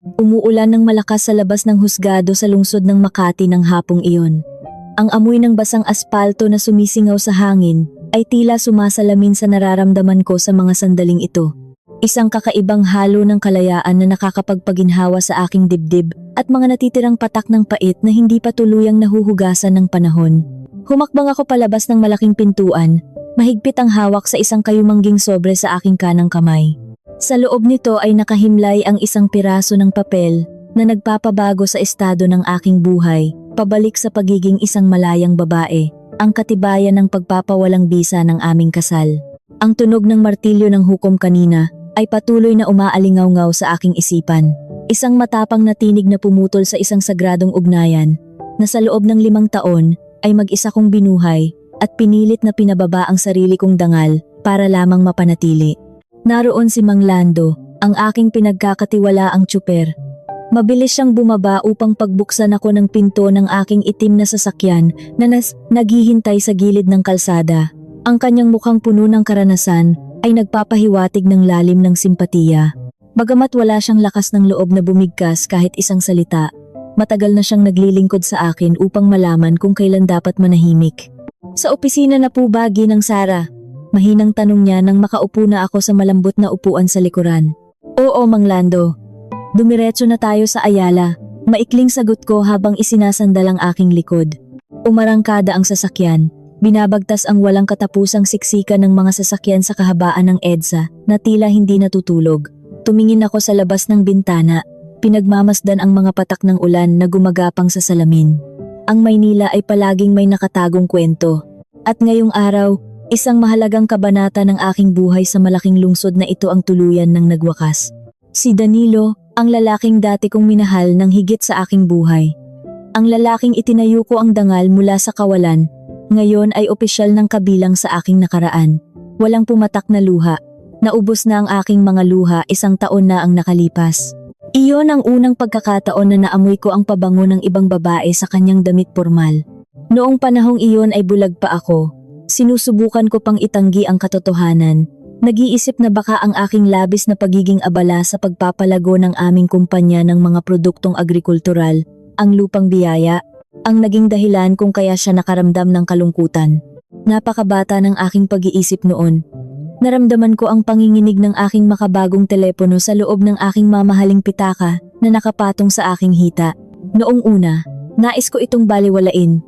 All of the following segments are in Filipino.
Umuulan ng malakas sa labas ng husgado sa lungsod ng Makati ng hapong iyon. Ang amoy ng basang aspalto na sumisingaw sa hangin ay tila sumasalamin sa nararamdaman ko sa mga sandaling ito. Isang kakaibang halo ng kalayaan na nakakapagpaginhawa sa aking dibdib at mga natitirang patak ng pait na hindi pa tuluyang nahuhugasan ng panahon. Humakbang ako palabas ng malaking pintuan, mahigpit ang hawak sa isang kayumangging sobre sa aking kanang kamay. Sa loob nito ay nakahimlay ang isang piraso ng papel na nagpapabago sa estado ng aking buhay, pabalik sa pagiging isang malayang babae, ang katibayan ng pagpapawalang bisa ng aming kasal. Ang tunog ng martilyo ng hukom kanina ay patuloy na umaalingaw-ngaw sa aking isipan. Isang matapang na tinig na pumutol sa isang sagradong ugnayan na sa loob ng 5 taon ay mag-isa kong binuhay at pinilit na pinababa ang sarili kong dangal para lamang mapanatili. Naroon si Mang Lando, ang aking pinagkakatiwalaang tsuper. Mabilis siyang bumaba upang pagbuksan ako ng pinto ng aking itim na sasakyan na naghihintay sa gilid ng kalsada. Ang kanyang mukhang puno ng karanasan ay nagpapahiwatig ng lalim ng simpatiya. Bagamat wala siyang lakas ng loob na bumigkas kahit isang salita, matagal na siyang naglilingkod sa akin upang malaman kung kailan dapat manahimik. Sa opisina na po ba, Ginang Sara? Mahinang tanong niya nang makaupo na ako sa malambot na upuan sa likuran. Oo, Mang Lando. Dumiretso na tayo sa Ayala. Maikling sagot ko habang isinasandal ang aking likod. Umarangkada ang sasakyan. Binabagtas ang walang katapusang siksikan ng mga sasakyan sa kahabaan ng EDSA na tila hindi natutulog. Tumingin ako sa labas ng bintana. Pinagmamasdan ang mga patak ng ulan na gumagapang sa salamin. Ang Maynila ay palaging may nakatagong kwento. At ngayong araw, isang mahalagang kabanata ng aking buhay sa malaking lungsod na ito ang tuluyan ng nagwakas. Si Danilo, ang lalaking dati kong minahal ng higit sa aking buhay. Ang lalaking itinayo ko ang dangal mula sa kawalan, ngayon ay opisyal ng kabilang sa aking nakaraan. Walang pumatak na luha. Naubos na ang aking mga luha, 1 taon na ang nakalipas. Iyon ang unang pagkakataon na naamoy ko ang pabango ng ibang babae sa kanyang damit pormal. Noong panahong iyon ay bulag pa ako. Sinusubukan ko pang itanggi ang katotohanan. Nag-iisip na baka ang aking labis na pagiging abala sa pagpapalago ng aming kumpanya ng mga produktong agrikultural, ang lupang biyaya, ang naging dahilan kung kaya siya nakaramdam ng kalungkutan. Napakabata ng aking pag-iisip noon. Naramdaman ko ang panginginig ng aking makabagong telepono sa loob ng aking mamahaling pitaka na nakapatong sa aking hita. Noong una, nais ko itong baliwalain.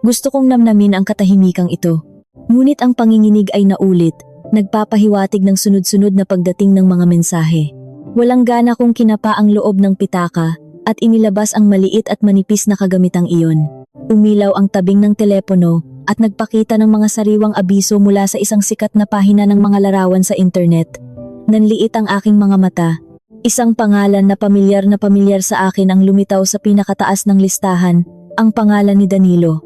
Gusto kong namnamin ang katahimikang ito. Ngunit ang panginginig ay naulit, nagpapahiwatig ng sunod-sunod na pagdating ng mga mensahe. Walang gana kong kinapa ang loob ng pitaka at inilabas ang maliit at manipis na kagamitang iyon. Umilaw ang tabing ng telepono at nagpakita ng mga sariwang abiso mula sa isang sikat na pahina ng mga larawan sa internet. Nanliit ang aking mga mata. Isang pangalan na pamilyar sa akin ang lumitaw sa pinakataas ng listahan, ang pangalan ni Danilo.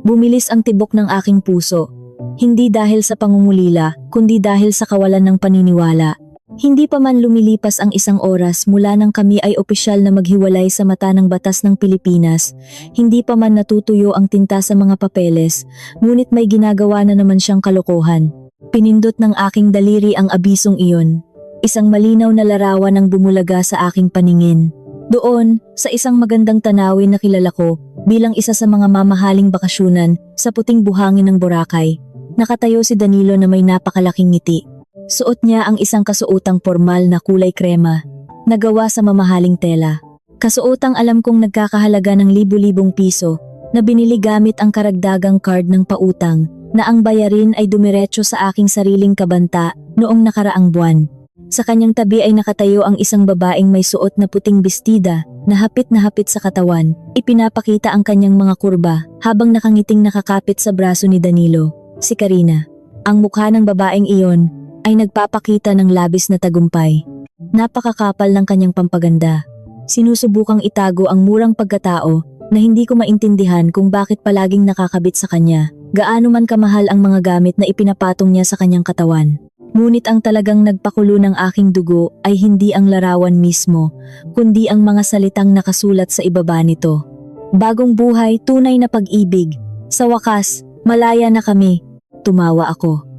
Bumilis ang tibok ng aking puso. Hindi dahil sa pangungulila, kundi dahil sa kawalan ng paniniwala. Hindi pa man lumilipas ang 1 oras mula nang kami ay opisyal na maghiwalay sa mata ng batas ng Pilipinas, hindi pa man natutuyo ang tinta sa mga papeles, ngunit may ginagawa na naman siyang kalokohan. Pinindot ng aking daliri ang abisong iyon. Isang malinaw na larawan ang bumulaga sa aking paningin. Doon, sa isang magandang tanawin na kilala ko, bilang isa sa mga mamahaling bakasyunan sa puting buhangin ng Boracay, nakatayo si Danilo na may napakalaking ngiti. Suot niya ang isang kasuotang pormal na kulay krema, nagawa sa mamahaling tela. Kasuotang alam kong nagkakahalaga ng libu-libong piso, na binili gamit ang karagdagang card ng pautang, na ang bayarin ay dumiretso sa aking sariling kabanta noong nakaraang buwan. Sa kanyang tabi ay nakatayo ang isang babaeng may suot na puting bestida, na hapit sa katawan. Ipinapakita ang kanyang mga kurba, habang nakangiting nakakapit sa braso ni Danilo, si Karina. Ang mukha ng babaeng iyon ay nagpapakita ng labis na tagumpay. Napakakapal ng kanyang pampaganda. Sinusubukang itago ang murang pagkatao na hindi ko maintindihan kung bakit palaging nakakabit sa kanya. Gaano man kamahal ang mga gamit na ipinapatong niya sa kanyang katawan. Ngunit ang talagang nagpakulo ng aking dugo ay hindi ang larawan mismo, kundi ang mga salitang nakasulat sa ibaba nito. Bagong buhay, tunay na pag-ibig. Sa wakas, malaya na kami. Tumawa ako.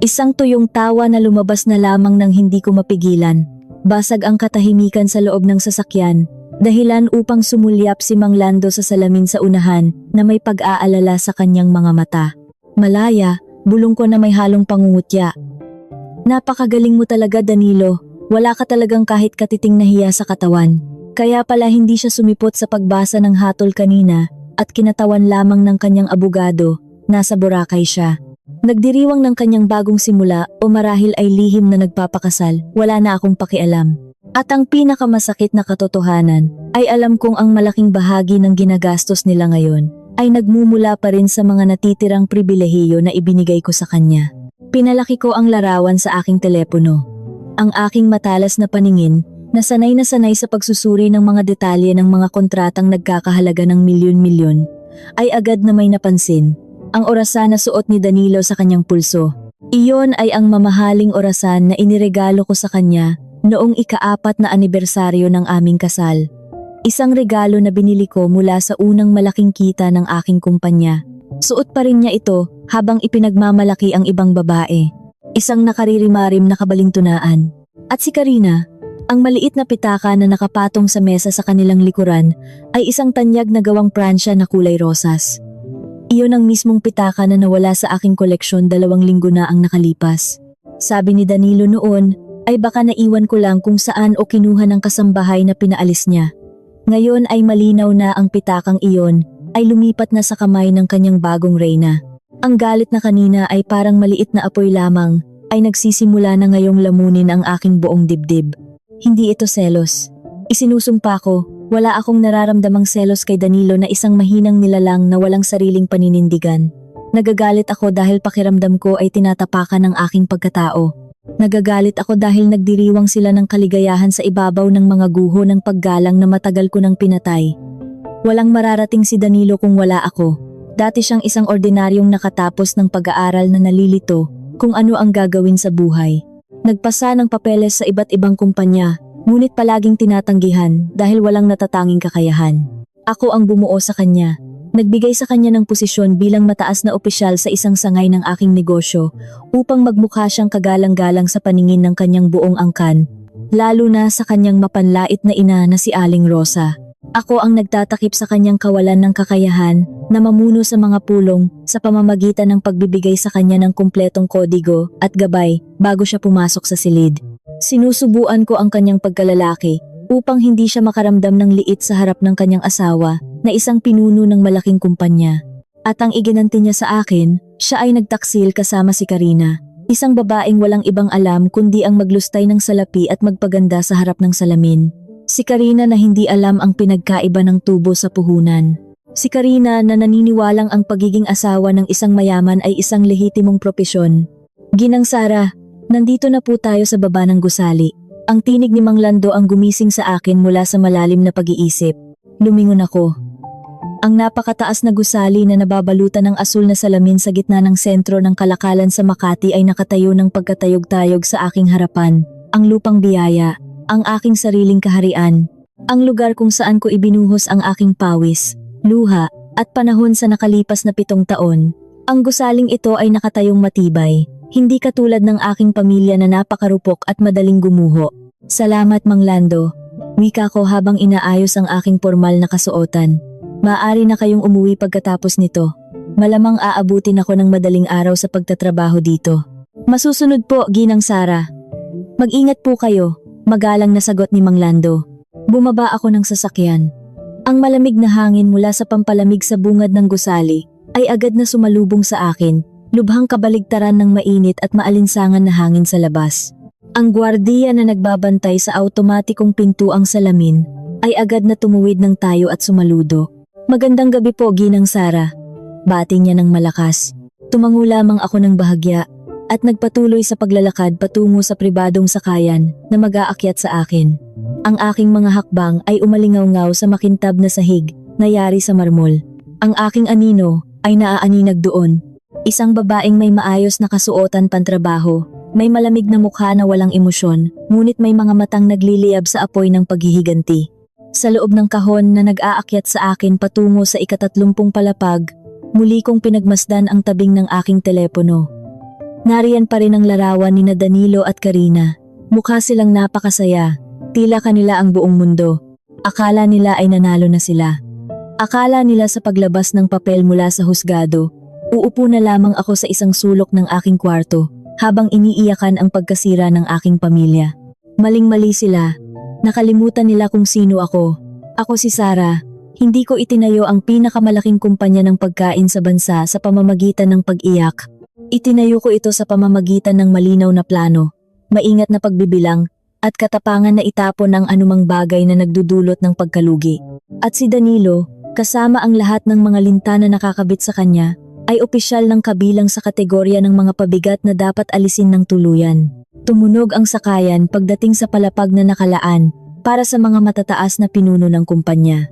Isang tuyong tawa na lumabas na lamang nang hindi ko mapigilan. Basag ang katahimikan sa loob ng sasakyan, dahilan upang sumulyap si Mang Lando sa salamin sa unahan na may pag-aalala sa kanyang mga mata. Malaya, bulong ko na may halong pangungutya. Napakagaling mo talaga, Danilo. Wala ka talagang kahit katiting na hiya sa katawan. Kaya pala hindi siya sumipot sa pagbasa ng hatol kanina at kinatawan lamang ng kanyang abogado. Nasa Boracay siya. Nagdiriwang ng kanyang bagong simula o marahil ay lihim na nagpapakasal, wala na akong pakialam. At ang pinakamasakit na katotohanan ay alam kong ang malaking bahagi ng ginagastos nila ngayon ay nagmumula pa rin sa mga natitirang pribilehiyo na ibinigay ko sa kanya. Pinalaki ko ang larawan sa aking telepono. Ang aking matalas na paningin na sanay sa pagsusuri ng mga detalye ng mga kontratang nagkakahalaga ng milyon-milyon ay agad na may napansin. Ang orasan na suot ni Danilo sa kanyang pulso. Iyon ay ang mamahaling orasan na iniregalo ko sa kanya noong ika-4 na anibersaryo ng aming kasal. Isang regalo na binili ko mula sa unang malaking kita ng aking kumpanya. Suot pa rin niya ito habang ipinagmamalaki ang ibang babae. Isang nakaririmarim na kabalintunaan. At si Karina, ang maliit na pitaka na nakapatong sa mesa sa kanilang likuran ay isang tanyag na gawang Pransya na kulay rosas. Iyon ang mismong pitaka na nawala sa aking koleksyon 2 linggo na ang nakalipas. Sabi ni Danilo noon ay baka naiwan ko lang kung saan o kinuha ng kasambahay na pinaalis niya. Ngayon ay malinaw na ang pitakang iyon ay lumipat na sa kamay ng kanyang bagong reyna. Ang galit na kanina ay parang maliit na apoy lamang ay nagsisimula na ngayong lamunin ang aking buong dibdib. Hindi ito selos. Isinusumpa ko, wala akong nararamdamang selos kay Danilo na isang mahinang nilalang na walang sariling paninindigan. Nagagalit ako dahil pakiramdam ko ay tinatapakan ng aking pagkatao. Nagagalit ako dahil nagdiriwang sila ng kaligayahan sa ibabaw ng mga guho ng paggalang na matagal ko nang pinatay. Walang mararating si Danilo kung wala ako. Dati siyang isang ordinaryong nakatapos ng pag-aaral na nalilito kung ano ang gagawin sa buhay. Nagpasa ng papeles sa iba't ibang kumpanya. Ngunit palaging tinatanggihan dahil walang natatanging kakayahan. Ako ang bumuo sa kanya. Nagbigay sa kanya ng posisyon bilang mataas na opisyal sa isang sangay ng aking negosyo upang magmukha siyang kagalang-galang sa paningin ng kanyang buong angkan, lalo na sa kanyang mapanlait na ina na si Aling Rosa. Ako ang nagtatakip sa kanyang kawalan ng kakayahan na mamuno sa mga pulong sa pamamagitan ng pagbibigay sa kanya ng kumpletong kodigo at gabay bago siya pumasok sa silid. Sinusubuan ko ang kanyang pagkalalaki upang hindi siya makaramdam ng liit sa harap ng kanyang asawa na isang pinuno ng malaking kumpanya. At ang iginanti niya sa akin, siya ay nagtaksil kasama si Karina, isang babaeng walang ibang alam kundi ang maglustay ng salapi at magpaganda sa harap ng salamin. Si Karina na hindi alam ang pinagkaiba ng tubo sa puhunan. Si Karina na naniniwalang ang pagiging asawa ng isang mayaman ay isang lehitimong propesyon. Ginang Sara, nandito na po tayo sa baba ng gusali. Ang tinig ni Mang Lando ang gumising sa akin mula sa malalim na pag-iisip. Lumingon ako. Ang napakataas na gusali na nababalutan ng asul na salamin sa gitna ng sentro ng kalakalan sa Makati ay nakatayo ng pagkatayog-tayog sa aking harapan. Ang lupang biyaya, ang aking sariling kaharian, ang lugar kung saan ko ibinuhos ang aking pawis, luha, at panahon sa nakalipas na 7 taon. Ang gusaling ito ay nakatayong matibay. Hindi katulad ng aking pamilya na napakarupok at madaling gumuho. Salamat Mang Lando. Wika ko habang inaayos ang aking formal na kasuotan. Maaari na kayong umuwi pagkatapos nito. Malamang aabutin ako ng madaling araw sa pagtatrabaho dito. Masusunod po, Ginang Sara. Mag-ingat po kayo, magalang na sagot ni Mang Lando. Bumaba ako ng sasakyan. Ang malamig na hangin mula sa pampalamig sa bungad ng gusali ay agad na sumalubong sa akin. Lubhang kabaligtaran ng mainit at maalinsangan na hangin sa labas. Ang gwardiya na nagbabantay sa automatikong pintuang salamin ay agad na tumuwid ng tayo at sumaludo. Magandang gabi po, Ginang Sara. Bati niya ng malakas. Tumango lamang ako ng bahagya at nagpatuloy sa paglalakad patungo sa pribadong sakayan na mag-aakyat sa akin. Ang aking mga hakbang ay umalingaw-ngaw sa makintab na sahig na yari sa marmol. Ang aking anino ay naaaninag doon. Isang babaeng may maayos na kasuotan pantrabaho, may malamig na mukha na walang emosyon, ngunit may mga matang nagliliyab sa apoy ng paghihiganti. Sa loob ng kahon na nag-aakyat sa akin patungo sa ika-30 palapag, muli kong pinagmasdan ang tabing ng aking telepono. Nariyan pa rin ang larawan ni Danilo at Karina. Mukha silang napakasaya, Tila kanila ang buong mundo. Akala nila ay nanalo na sila. Akala nila sa paglabas ng papel mula sa husgado, uupo na lamang ako sa isang sulok ng aking kwarto habang iniiyakan ang pagkasira ng aking pamilya. Maling-mali sila. Nakalimutan nila kung sino ako. Ako si Sarah. Hindi ko itinayo ang pinakamalaking kumpanya ng pagkain sa bansa sa pamamagitan ng pag-iyak. Itinayo ko ito sa pamamagitan ng malinaw na plano, maingat na pagbibilang, at katapangan na itapon ang anumang bagay na nagdudulot ng pagkalugi. At si Danilo, kasama ang lahat ng mga linta na nakakabit sa kanya, ay opisyal ng kabilang sa kategorya ng mga pabigat na dapat alisin ng tuluyan. Tumunog ang sakayan pagdating sa palapag na nakalaan para sa mga matataas na pinuno ng kumpanya.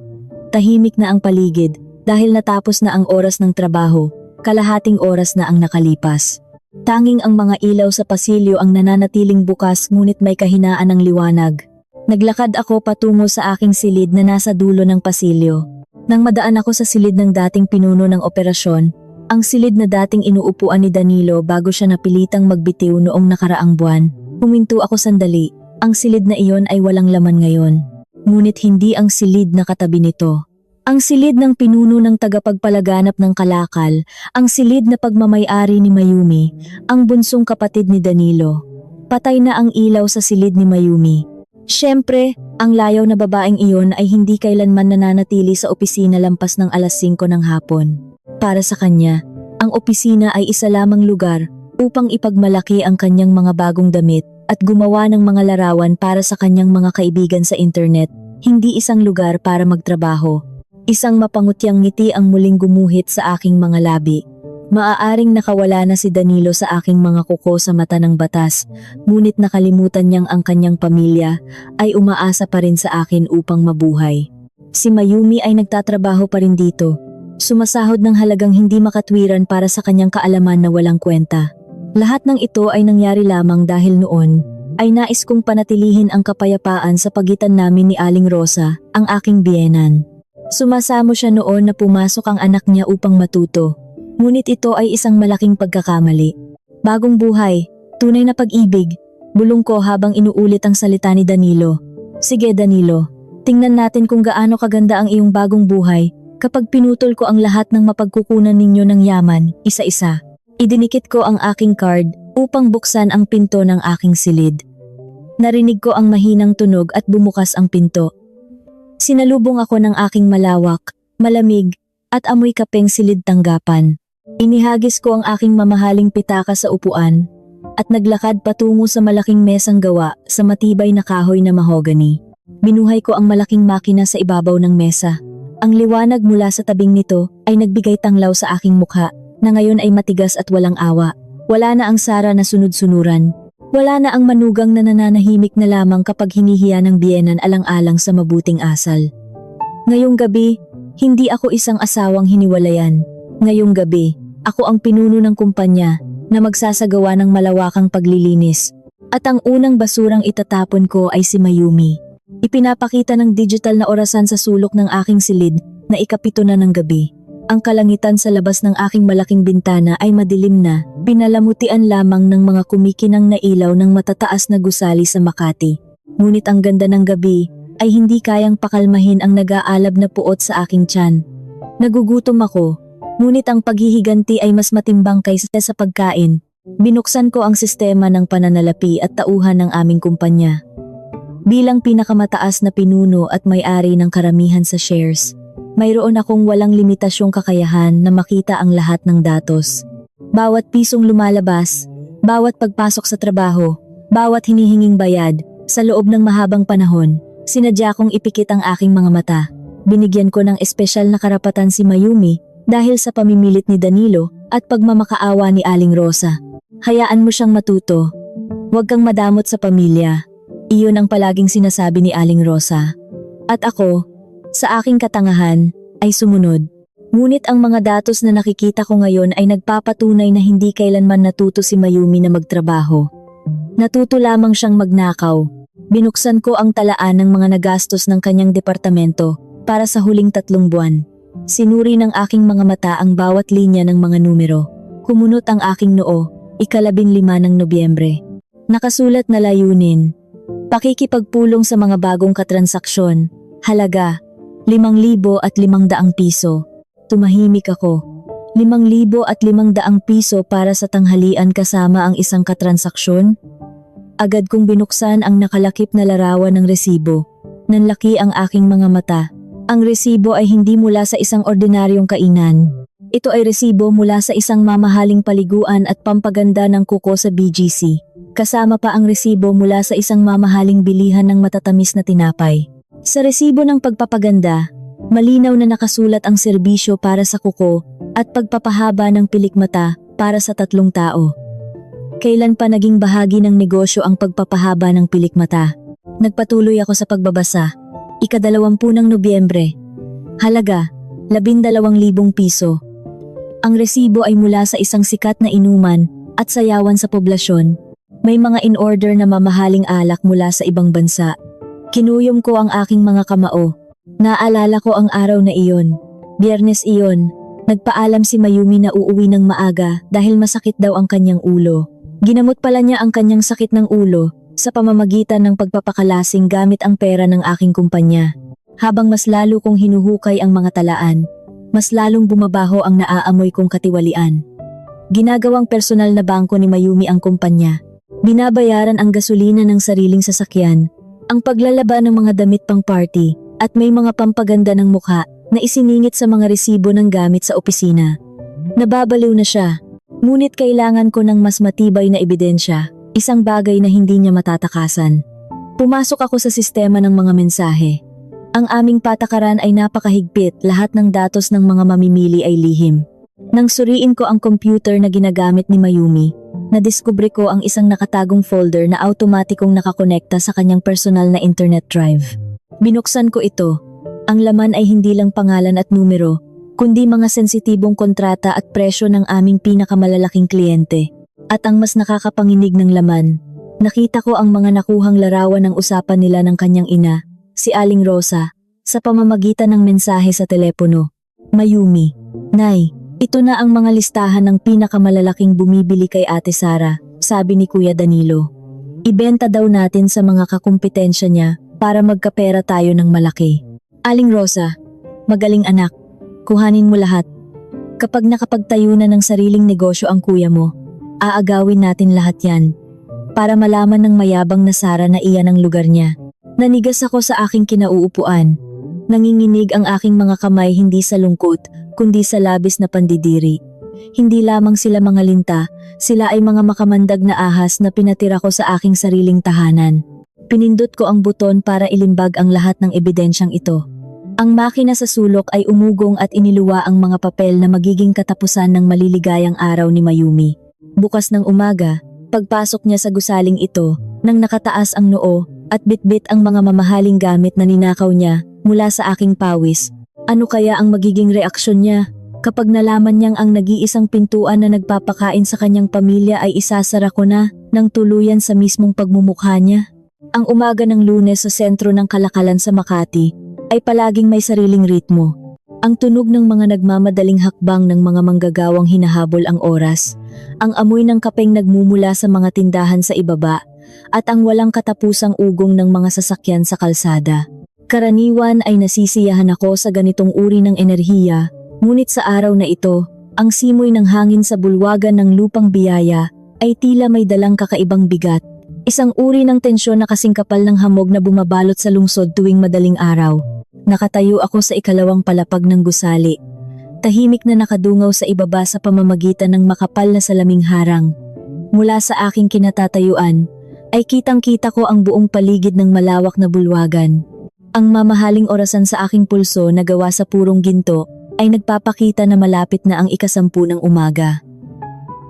Tahimik na ang paligid dahil natapos na ang oras ng trabaho, kalahating oras na ang nakalipas. Tanging ang mga ilaw sa pasilyo ang nananatiling bukas ngunit may kahinaan ng liwanag. Naglakad ako patungo sa aking silid na nasa dulo ng pasilyo. Nang madaan ako sa silid ng dating pinuno ng operasyon, ang silid na dating inuupuan ni Danilo bago siya napilitang magbitiw noong nakaraang buwan, huminto ako sandali. Ang silid na iyon ay walang laman ngayon. Ngunit hindi ang silid na katabi nito. Ang silid ng pinuno ng tagapagpalaganap ng kalakal, ang silid na pagmamay-ari ni Mayumi, ang bunsong kapatid ni Danilo. Patay na ang ilaw sa silid ni Mayumi. Siyempre, ang layaw na babaeng iyon ay hindi kailanman nananatili sa opisina lampas ng alas 5 ng hapon. Para sa kanya, ang opisina ay isa lamang lugar upang ipagmalaki ang kanyang mga bagong damit at gumawa ng mga larawan para sa kanyang mga kaibigan sa internet, hindi isang lugar para magtrabaho. Isang mapangutyang ngiti ang muling gumuhit sa aking mga labi. Maaaring nakawala na si Danilo sa aking mga kuko sa mata ng batas, ngunit nakalimutan niyang ang kanyang pamilya ay umaasa pa rin sa akin upang mabuhay. Si Mayumi ay nagtatrabaho pa rin dito, sumasahod ng halagang hindi makatwiran para sa kanyang kaalaman na walang kwenta. Lahat ng ito ay nangyari lamang dahil noon ay nais kong panatilihin ang kapayapaan sa pagitan namin ni Aling Rosa, ang aking biyenan. Sumasamo siya noon na pumasok ang anak niya upang matuto. Ngunit ito ay isang malaking pagkakamali. Bagong buhay, tunay na pag-ibig, bulong ko habang inuulit ang salita ni Danilo. Sige Danilo, tingnan natin kung gaano kaganda ang iyong bagong buhay kapag pinutol ko ang lahat ng mapagkukunan ninyo ng yaman, isa-isa. Idinikit ko ang aking card upang buksan ang pinto ng aking silid. Narinig ko ang mahinang tunog at bumukas ang pinto. Sinalubong ako ng aking malawak, malamig, at amoy kapeng silid tanggapan. Inihagis ko ang aking mamahaling pitaka sa upuan at naglakad patungo sa malaking mesang gawa sa matibay na kahoy na mahogany. Binuhay ko ang malaking makina sa ibabaw ng mesa. Ang liwanag mula sa tabing nito ay nagbigay tanglaw sa aking mukha na ngayon ay matigas at walang awa. Wala na ang Sara na sunod-sunuran. Wala na ang manugang na nananahimik na lamang kapag hinihiya ng biyenan alang-alang sa mabuting asal. Ngayong gabi, hindi ako isang asawang hiniwalayan. Ngayong gabi, ako ang pinuno ng kumpanya na magsasagawa ng malawakang paglilinis. At ang unang basurang itatapon ko ay si Mayumi. Ipinapakita ng digital na orasan sa sulok ng aking silid na 7 na ng gabi. Ang kalangitan sa labas ng aking malaking bintana ay madilim na, pinalamutian lamang ng mga kumikinang na ilaw ng matataas na gusali sa Makati. Ngunit ang ganda ng gabi ay hindi kayang pakalmahin ang nag-aalab na puot sa aking tiyan. Nagugutom ako, ngunit ang paghihiganti ay mas matimbang kaysa sa pagkain. Binuksan ko ang sistema ng pananalapi at tauhan ng aming kumpanya. Bilang pinakamataas na pinuno at may-ari ng karamihan sa shares, mayroon akong walang limitasyong kakayahan na makita ang lahat ng datos. Bawat pisong lumalabas, bawat pagpasok sa trabaho, bawat hinihinging bayad, sa loob ng mahabang panahon, sinadya kong ipikit ang aking mga mata. Binigyan ko ng espesyal na karapatan si Mayumi dahil sa pamimilit ni Danilo at pagmamakaawa ni Aling Rosa. Hayaan mo siyang matuto. Huwag kang madamot sa pamilya. Iyon ang palaging sinasabi ni Aling Rosa. At ako, sa aking katangahan, ay sumunod. Ngunit ang mga datos na nakikita ko ngayon ay nagpapatunay na hindi kailanman natuto si Mayumi na magtrabaho. Natuto lamang siyang magnakaw. Binuksan ko ang talaan ng mga nagastos ng kanyang departamento para sa huling 3 buwan. Sinuri ng aking mga mata ang bawat linya ng mga numero. Kumunot ang aking noo, 15 ng Nobyembre. Nakasulat na layunin, Pakikipagpulong sa mga bagong katransaksyon. Halaga, 5,500 piso. Tumahimik ako. 5,500 piso para sa tanghalian kasama ang isang katransaksyon? Agad kong binuksan ang nakalakip na larawan ng resibo. Nanlaki ang aking mga mata. Ang resibo ay hindi mula sa isang ordinaryong kainan. Ito ay resibo mula sa isang mamahaling paliguan at pampaganda ng kuko sa BGC. Kasama pa ang resibo mula sa isang mamahaling bilihan ng matatamis na tinapay. Sa resibo ng pagpapaganda, malinaw na nakasulat ang serbisyo para sa kuko at pagpapahaba ng pilikmata para sa 3 tao. Kailan pa naging bahagi ng negosyo ang pagpapahaba ng pilikmata? Nagpatuloy ako sa pagbabasa. Ika-20 ng Nobyembre. Halaga, 12,000 piso. Ang resibo ay mula sa isang sikat na inuman at sayawan sa poblasyon. May mga in-order na mamahaling alak mula sa ibang bansa. Kinuyom ko ang aking mga kamao. Naalala ko ang araw na iyon. Biyernes iyon. Nagpaalam si Mayumi na uuwi ng maaga dahil masakit daw ang kanyang ulo. Ginamot pala niya ang kanyang sakit ng ulo sa pamamagitan ng pagpapakalasing gamit ang pera ng aking kumpanya. Habang mas lalo kong hinuhukay ang mga talaan, mas lalong bumabaho ang naaamoy kong katiwalian. Ginagawang personal na bangko ni Mayumi ang kumpanya. Binabayaran ang gasolina ng sariling sasakyan, ang paglalaba ng mga damit pang party, at may mga pampaganda ng mukha na isiningit sa mga resibo ng gamit sa opisina. Nababaliw na siya, ngunit kailangan ko ng mas matibay na ebidensya, isang bagay na hindi niya matatakasan. Pumasok ako sa sistema ng mga mensahe. Ang aming patakaran ay napakahigpit, lahat ng datos ng mga mamimili ay lihim. Nang suriin ko ang computer na ginagamit ni Mayumi, nadiskubre ko ang isang nakatagong folder na automatikong nakakonekta sa kanyang personal na internet drive. Binuksan ko ito. Ang laman ay hindi lang pangalan at numero, kundi mga sensitibong kontrata at presyo ng aming pinakamalalaking kliyente. At ang mas nakakapanginig ng laman, nakita ko ang mga nakuhang larawan ng usapan nila ng kanyang ina, si Aling Rosa, sa pamamagitan ng mensahe sa telepono. Mayumi, Nay, ito na ang mga listahan ng pinakamalalaking bumibili kay Ate Sara, sabi ni Kuya Danilo. Ibenta daw natin sa mga kakumpetensya niya para magkapera tayo ng malaki. Aling Rosa, magaling anak, kuhanin mo lahat. Kapag nakapagtayo na ng sariling negosyo ang kuya mo, aagawin natin lahat yan. Para malaman ng mayabang na Sara na iyan ang lugar niya. Nanigas ako sa aking kinauupuan. Nanginginig ang aking mga kamay hindi sa lungkot, kundi sa labis na pandidiri. Hindi lamang sila mga linta, sila ay mga makamandag na ahas na pinatira ko sa aking sariling tahanan. Pinindot ko ang buton para ilimbag ang lahat ng ebidensyang ito. Ang makina sa sulok ay umugong at iniluwa ang mga papel na magiging katapusan ng maliligayang araw ni Mayumi. Bukas ng umaga, pagpasok niya sa gusaling ito, nang nakataas ang noo at bitbit ang mga mamahaling gamit na ninakaw niya mula sa aking pawis. Ano kaya ang magiging reaksyon niya kapag nalaman niyang ang nag-iisang pintuan na nagpapakain sa kanyang pamilya ay isasara ko na ng tuluyan sa mismong pagmumukha niya? Ang umaga ng Lunes sa sentro ng kalakalan sa Makati ay palaging may sariling ritmo. Ang tunog ng mga nagmamadaling hakbang ng mga manggagawang hinahabol ang oras, ang amoy ng kapeng nagmumula sa mga tindahan sa ibaba, at ang walang katapusang ugong ng mga sasakyan sa kalsada. Karaniwan ay nasisiyahan ako sa ganitong uri ng enerhiya, ngunit sa araw na ito, ang simoy ng hangin sa bulwagan ng lupang biyaya ay tila may dalang kakaibang bigat. Isang uri ng tensyon na kasing kapal ng hamog na bumabalot sa lungsod tuwing madaling araw. Nakatayo ako sa ikalawang palapag ng gusali. Tahimik na nakadungaw sa ibaba sa pamamagitan ng makapal na salaming harang. Mula sa aking kinatatayuan, ay kitang-kita ko ang buong paligid ng malawak na bulwagan. Ang mamahaling orasan sa aking pulso na gawa sa purong ginto ay nagpapakita na malapit na ang 10:00 ng umaga.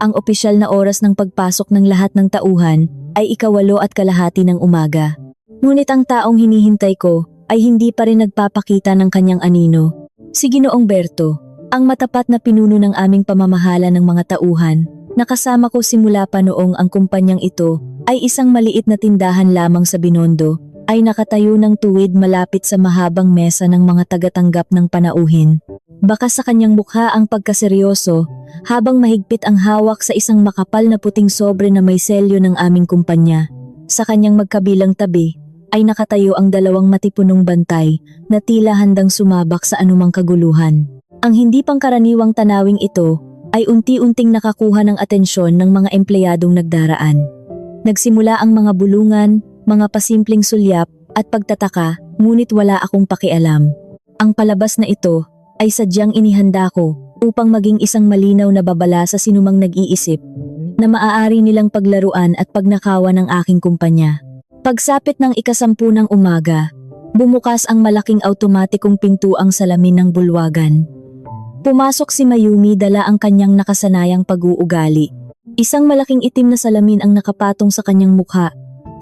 Ang opisyal na oras ng pagpasok ng lahat ng tauhan ay 8:30 ng umaga. Ngunit ang taong hinihintay ko ay hindi pa rin nagpapakita ng kanyang anino. Si Ginoong Berto, ang matapat na pinuno ng aming pamamahala ng mga tauhan, nakasama ko simula pa noong ang kumpanyang ito ay isang maliit na tindahan lamang sa Binondo, ay nakatayo ng tuwid malapit sa mahabang mesa ng mga tagatanggap ng panauhin. Baka sa kanyang mukha ang pagkaseryoso, habang mahigpit ang hawak sa isang makapal na puting sobre na may selyo ng aming kumpanya. Sa kanyang magkabilang tabi ay nakatayo ang dalawang matipunong bantay na tila handang sumabak sa anumang kaguluhan. Ang hindi pangkaraniwang tanawing ito ay unti-unting nakakuha ng atensyon ng mga empleyadong nagdaraan. Nagsimula ang mga bulungan, mga pasimpleng sulyap at pagtataka, ngunit wala akong pakialam. Ang palabas na ito ay sadyang inihanda ko upang maging isang malinaw na babala sa sinumang nag-iisip na maaari nilang paglaruan at pagnakawan ng aking kumpanya. Pagsapit ng 10:00 ng umaga, bumukas ang malaking automatikong pintuang salamin ng bulwagan. Pumasok si Mayumi dala ang kanyang nakasanayang pag-uugali. Isang malaking itim na salamin ang nakapatong sa kanyang mukha.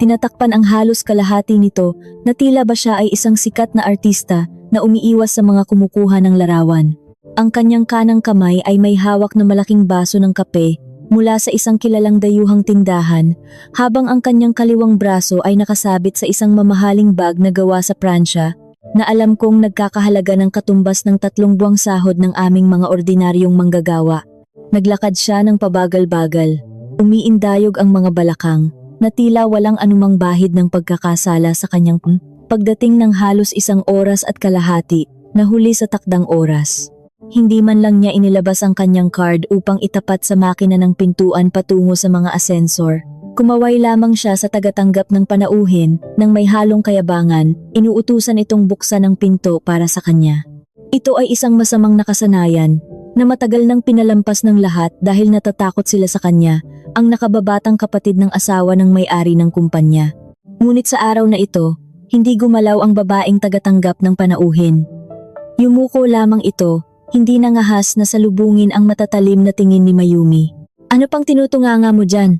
Tinatakpan ang halos kalahati nito na tila ba siya ay isang sikat na artista na umiiwas sa mga kumukuha ng larawan. Ang kanyang kanang kamay ay may hawak na malaking baso ng kape mula sa isang kilalang dayuhang tindahan, habang ang kanyang kaliwang braso ay nakasabit sa isang mamahaling bag na gawa sa Pransya, na alam kong nagkakahalaga ng katumbas ng 3 buwang sahod ng aming mga ordinaryong manggagawa. Naglakad siya ng pabagal-bagal, umiindayog ang mga balakang, na tila walang anumang bahid ng pagkakasala sa kanyang pagdating ng halos 1 oras at kalahati, na huli sa takdang oras. Hindi man lang niya inilabas ang kanyang card upang itapat sa makina ng pintuan patungo sa mga ascensor. Kumaway lamang siya sa tagatanggap ng panauhin nang may halong kayabangan, inuutusan itong buksan ang pinto para sa kanya. Ito ay isang masamang nakasanayan na matagal nang pinalampas ng lahat dahil natatakot sila sa kanya, ang nakababatang kapatid ng asawa ng may-ari ng kumpanya. Ngunit sa araw na ito, hindi gumalaw ang babaeng tagatanggap ng panauhin. Yumuko lamang ito, hindi nangahas na salubungin ang matatalim na tingin ni Mayumi. Ano pang tinutunganga mo dyan?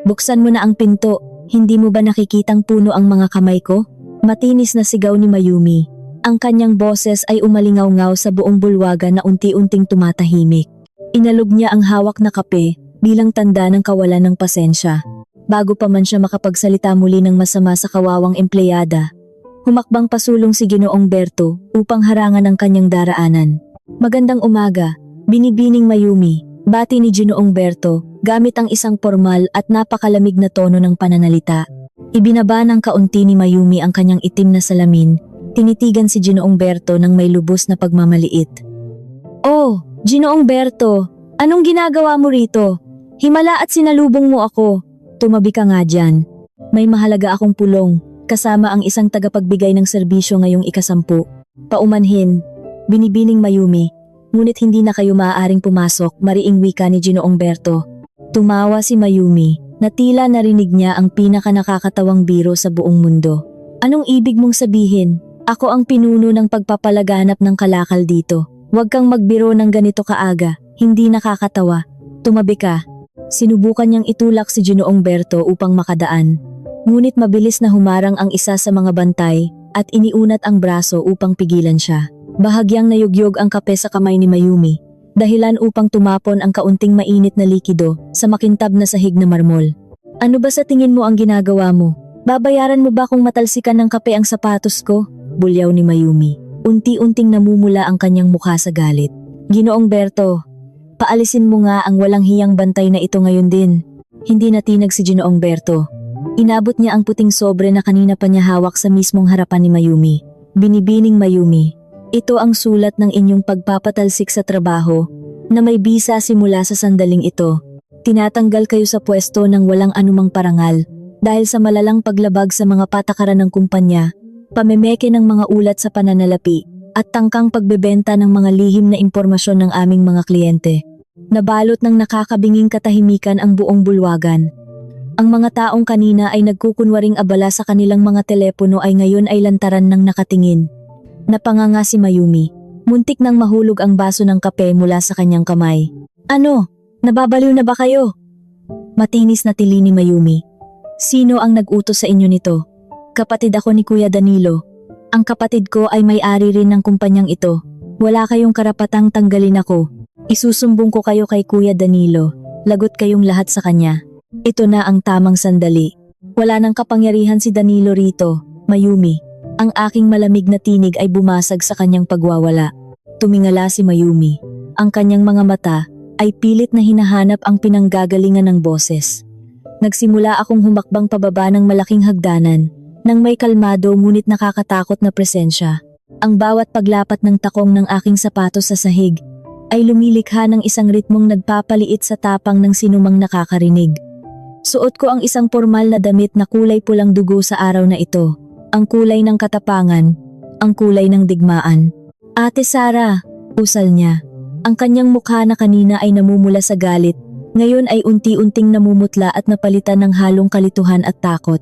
Buksan mo na ang pinto, hindi mo ba nakikitang puno ang mga kamay ko? Matinis na sigaw ni Mayumi. Ang kanyang boses ay umalingaw-ngaw sa buong bulwagan na unti-unting tumatahimik. Inalog niya ang hawak na kape bilang tanda ng kawalan ng pasensya. Bago pa man siya makapagsalita muli ng masama sa kawawang empleyada, humakbang pasulong si Ginoong Berto upang harangan ang kanyang daraanan. Magandang umaga, binibining Mayumi, bati ni Ginoong Berto, gamit ang isang formal at napakalamig na tono ng pananalita. Ibinaba ng kaunti ni Mayumi ang kanyang itim na salamin, tinitigan si Ginoong Berto ng may lubos na pagmamaliit. Oh, Ginoong Berto, anong ginagawa mo rito? Himala at sinalubong mo ako. Tumabi ka nga dyan. May mahalaga akong pulong, kasama ang isang tagapagbigay ng serbisyo ngayong 10. Paumanhin. Binibining Mayumi, ngunit hindi na kayo maaaring pumasok, mariing wika ni Ginoong Berto. Tumawa si Mayumi, na tila narinig niya ang pinakanakakatawang biro sa buong mundo. Anong ibig mong sabihin? Ako ang pinuno ng pagpapalaganap ng kalakal dito. Huwag kang magbiro ng ganito kaaga, hindi nakakatawa. Tumabi ka. Sinubukan niyang itulak si Ginoong Berto upang makadaan. Ngunit mabilis na humarang ang isa sa mga bantay at iniunat ang braso upang pigilan siya. Bahagyang nayugyog ang kape sa kamay ni Mayumi, dahilan upang tumapon ang kaunting mainit na likido sa makintab na sahig na marmol. Ano ba sa tingin mo ang ginagawa mo? Babayaran mo ba kung matalsikan ng kape ang sapatos ko? Bulyaw ni Mayumi. Unti-unting namumula ang kanyang mukha sa galit. Ginoong Berto, paalisin mo nga ang walang hiyang bantay na ito ngayon din. Hindi natinag si Ginoong Berto. Inabot niya ang puting sobre na kanina pa niya hawak sa mismong harapan ni Mayumi. Binibining Mayumi. Ito ang sulat ng inyong pagpapatalsik sa trabaho na may bisa simula sa sandaling ito. Tinatanggal kayo sa pwesto ng walang anumang parangal dahil sa malalang paglabag sa mga patakaran ng kumpanya, pamemeke ng mga ulat sa pananalapi at tangkang pagbebenta ng mga lihim na impormasyon ng aming mga kliyente. Nabalot ng nakakabinging katahimikan ang buong bulwagan. Ang mga taong kanina ay nagkukunwaring abala sa kanilang mga telepono ay ngayon ay lantaran ng nakatingin. Napanganga si Mayumi. Muntik nang mahulog ang baso ng kape mula sa kanyang kamay. Ano? Nababaliw na ba kayo? Matinis na tili ni Mayumi. Sino ang nag-utos sa inyo nito? Kapatid ako ni Kuya Danilo. Ang kapatid ko ay may-ari rin ng kumpanyang ito. Wala kayong karapatang tanggalin ako. Isusumbong ko kayo kay Kuya Danilo. Lagot kayong lahat sa kanya. Ito na ang tamang sandali. Wala nang kapangyarihan si Danilo rito, Mayumi. Ang aking malamig na tinig ay bumasag sa kanyang pagwawala. Tumingala si Mayumi. Ang kanyang mga mata ay pilit na hinahanap ang pinanggagalingan ng boses. Nagsimula akong humakbang pababa ng malaking hagdanan, nang may kalmado ngunit nakakatakot na presensya. Ang bawat paglapat ng takong ng aking sapatos sa sahig ay lumilikha ng isang ritmong nagpapaliit sa tapang ng sinumang nakakarinig. Suot ko ang isang formal na damit na kulay pulang dugo sa araw na ito. Ang kulay ng katapangan, ang kulay ng digmaan. Ate Sara, usal niya. Ang kanyang mukha na kanina ay namumula sa galit, ngayon ay unti-unting namumutla at napalitan ng halong kalituhan at takot.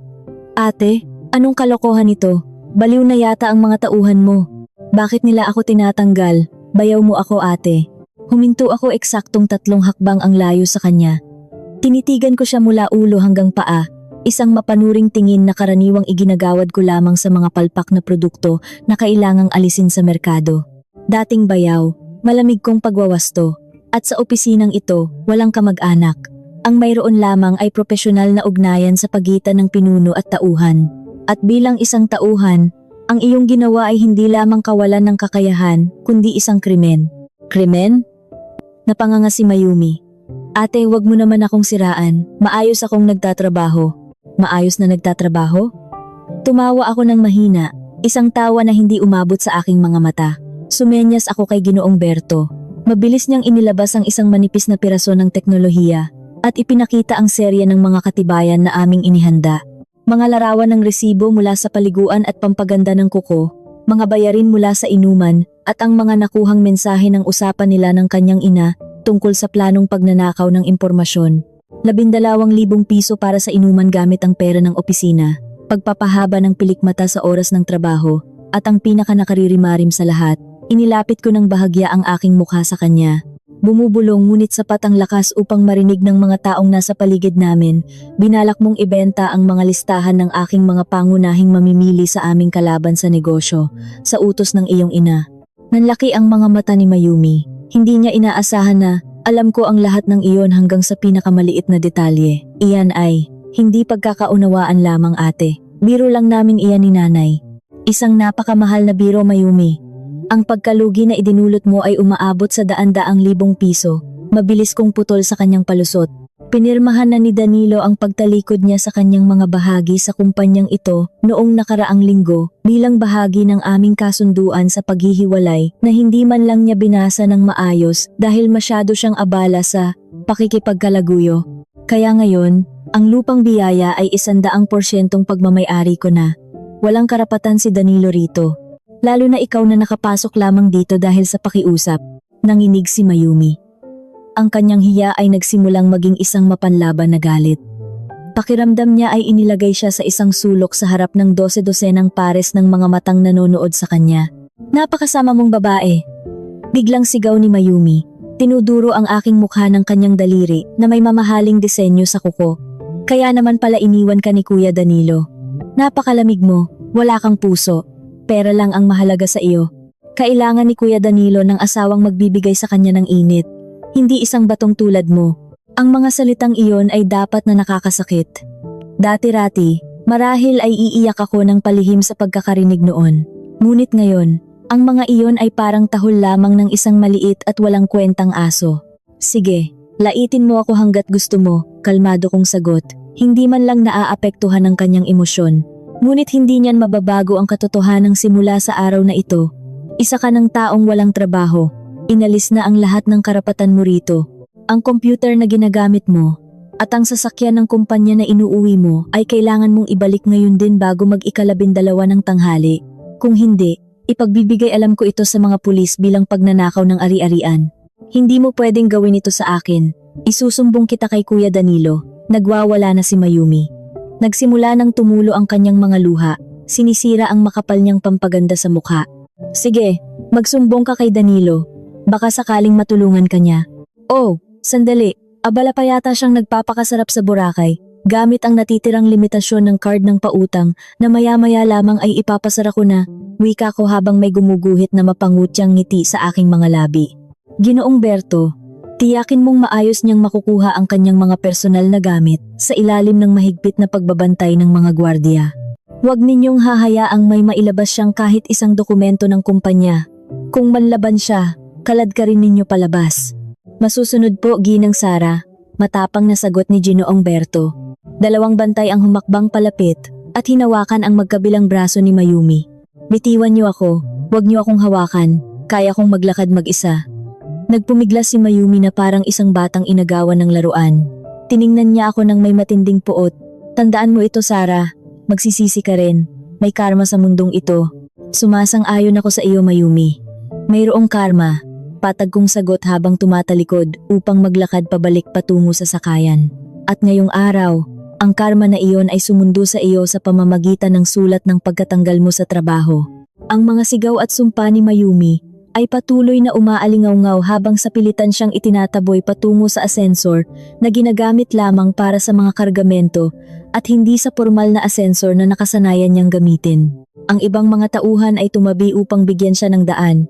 Ate, anong kalokohan ito? Baliw na yata ang mga tauhan mo. Bakit nila ako tinatanggal? Bayaw mo ako, ate. Huminto ako eksaktong 3 hakbang ang layo sa kanya. Tinitigan ko siya mula ulo hanggang paa, isang mapanuring tingin na karaniwang iginagawad ko lamang sa mga palpak na produkto na kailangang alisin sa merkado. Dating bayaw, malamig kong pagwawasto, at sa opisinang ito, walang kamag-anak. Ang mayroon lamang ay propesyonal na ugnayan sa pagitan ng pinuno at tauhan. At bilang isang tauhan, ang iyong ginawa ay hindi lamang kawalan ng kakayahan, kundi isang krimen. Krimen? Napanganga si Mayumi. Ate, wag mo naman akong siraan. Maayos akong nagtatrabaho. Maayos na nagtatrabaho? Tumawa ako ng mahina, isang tawa na hindi umabot sa aking mga mata. Sumenyas ako kay Ginoong Berto. Mabilis niyang inilabas ang isang manipis na piraso ng teknolohiya at ipinakita ang serye ng mga katibayan na aming inihanda. Mga larawan ng resibo mula sa paliguan at pampaganda ng kuko, mga bayarin mula sa inuman at ang mga nakuhang mensahe ng usapan nila ng kanyang ina tungkol sa planong pagnanakaw ng impormasyon. 12,000 piso para sa inuman gamit ang pera ng opisina, pagpapahaba ng pilikmata sa oras ng trabaho, at ang pinaka-nakaririmarim sa lahat, inilapit ko ng bahagya ang aking mukha sa kanya. Bumubulong ngunit sapat ang lakas upang marinig ng mga taong nasa paligid namin. Binalak mong ibenta ang mga listahan ng aking mga pangunahing mamimili sa aming kalaban sa negosyo, sa utos ng iyong ina. Nanlaki ang mga mata ni Mayumi. Hindi niya inaasahan na, alam ko ang lahat ng iyon hanggang sa pinakamaliit na detalye. Iyan ay, hindi pagkakaunawaan lamang, ate. Biro lang namin iyan ni nanay. Isang napakamahal na biro, Mayumi. Ang pagkalugi na idinulot mo ay umaabot sa 100,000 piso. Mabilis kong putol sa kanyang palusot. Pinirmahan na ni Danilo ang pagtalikod niya sa kanyang mga bahagi sa kumpanyang ito noong nakaraang linggo bilang bahagi ng aming kasunduan sa paghihiwalay na hindi man lang niya binasa ng maayos dahil masyado siyang abala sa pakikipagkalaguyo. Kaya ngayon, ang lupang biyaya ay 100% pagmamay-ari ko na. Walang karapatan si Danilo rito. Lalo na ikaw na nakapasok lamang dito dahil sa pakiusap. Nanginig si Mayumi. Ang kanyang hiya ay nagsimulang maging isang mapanlaban na galit. Pakiramdam niya ay inilagay siya sa isang sulok sa harap ng 12-dosenang pares ng mga matang nanonood sa kanya. Napakasama mong babae. Biglang sigaw ni Mayumi. Tinuduro ang aking mukha ng kanyang daliri na may mamahaling disenyo sa kuko. Kaya naman pala iniwan ka ni Kuya Danilo. Napakalamig mo, wala kang puso. Pera lang ang mahalaga sa iyo. Kailangan ni Kuya Danilo ng asawang magbibigay sa kanya ng init. Hindi isang batong tulad mo. Ang mga salitang iyon ay dapat na nakakasakit. Dati-rati, marahil ay iiyak ako ng palihim sa pagkakarinig noon. Ngunit ngayon, ang mga iyon ay parang tahol lamang ng isang maliit at walang kwentang aso. Sige, laitin mo ako hanggat gusto mo, kalmado kong sagot. Hindi man lang naaapektuhan ng kanyang emosyon. Ngunit hindi niyan mababago ang katotohanang simula sa araw na ito. Isa ka ng taong walang trabaho. Inalis na ang lahat ng karapatan mo rito. Ang computer na ginagamit mo at ang sasakyan ng kumpanya na inuuwi mo ay kailangan mong ibalik ngayon din bago mag-12 ng tanghali. Kung hindi, ipagbibigay alam ko ito sa mga pulis bilang pagnanakaw ng ari-arian. Hindi mo pwedeng gawin ito sa akin. Isusumbong kita kay Kuya Danilo. Nagwawala na si Mayumi. Nagsimula nang tumulo ang kanyang mga luha. Sinisira ang makapal niyang pampaganda sa mukha. Sige, magsumbong ka kay Danilo. Baka sakaling matulungan ka niya. Oh, sandali. Abala pa yata siyang nagpapakasarap sa Boracay. Gamit ang natitirang limitasyon ng card ng pautang na maya-maya lamang ay ipapasara ko na. Wika ko habang may gumuguhit na mapangutyang ngiti sa aking mga labi. Ginoong Berto, tiyakin mong maayos niyang makukuha ang kanyang mga personal na gamit sa ilalim ng mahigpit na pagbabantay ng mga gwardiya. Huwag ninyong hahayaang may mailabas siyang kahit isang dokumento ng kumpanya. Kung manlaban siya, kalad ka rin ninyo palabas. Masusunod po, Ginang Sara, matapang na sagot ni Ginoong Berto. Dalawang bantay ang humakbang palapit at hinawakan ang magkabilang braso ni Mayumi. Bitiwan niyo ako, huwag niyo akong hawakan, kaya kong maglakad mag-isa. Nagpumiglas si Mayumi na parang isang batang inagawan ng laruan. Tiningnan niya ako ng may matinding puot. Tandaan mo ito, Sarah, magsisisi ka rin, may karma sa mundong ito. Sumasang-ayon ako sa iyo, Mayumi. Mayroong karma, patag kong sagot habang tumatalikod upang maglakad pabalik patungo sa sakayan. At ngayong araw, ang karma na iyon ay sumundo sa iyo sa pamamagitan ng sulat ng pagkatanggal mo sa trabaho. Ang mga sigaw at sumpa ni Mayumi ay patuloy na umaalingaw-ngaw habang sa pilitan siyang itinataboy patungo sa ascensor na ginagamit lamang para sa mga kargamento at hindi sa formal na ascensor na nakasanayan niyang gamitin. Ang ibang mga tauhan ay tumabi upang bigyan siya ng daan.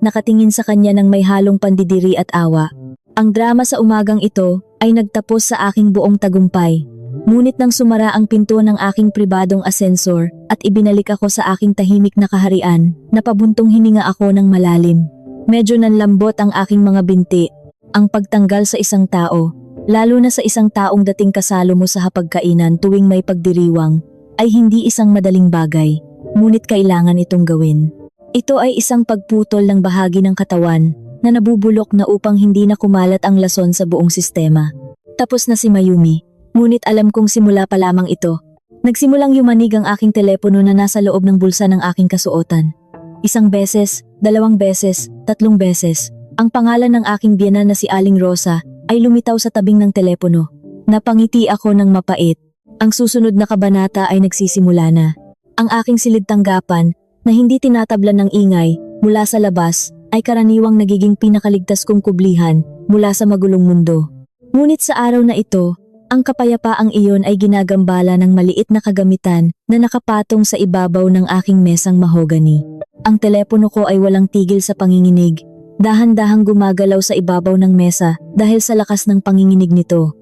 Nakatingin sa kanya ng may halong pandidiri at awa. Ang drama sa umagang ito ay nagtapos sa aking buong tagumpay. Ngunit nang sumara ang pinto ng aking pribadong ascensor at ibinalik ako sa aking tahimik na kaharian, napabuntong hininga ako ng malalim. Medyo nanlambot ang aking mga binti. Ang pagtanggal sa isang tao, lalo na sa isang taong dating kasalo mo sa hapagkainan tuwing may pagdiriwang, ay hindi isang madaling bagay. Ngunit kailangan itong gawin. Ito ay isang pagputol ng bahagi ng katawan na nabubulok na upang hindi na kumalat ang lason sa buong sistema. Tapos na si Mayumi. Ngunit alam kong simula pa lamang ito. Nagsimulang yumanig ang aking telepono na nasa loob ng bulsa ng aking kasuotan. Isang beses, 2 beses, 3 beses. Ang pangalan ng aking biyenan na si Aling Rosa ay lumitaw sa tabing ng telepono. Napangiti ako ng mapait. Ang susunod na kabanata ay nagsisimula na. Ang aking silid tanggapan na hindi tinatablan ng ingay mula sa labas ay karaniwang nagiging pinakaligtas kong kublihan mula sa magulong mundo. Ngunit sa araw na ito, ang kapayapaang iyon ay ginagambala ng maliit na kagamitan na nakapatong sa ibabaw ng aking mesang mahogani. Ang telepono ko ay walang tigil sa panginginig. Dahan-dahang gumagalaw sa ibabaw ng mesa dahil sa lakas ng panginginig nito.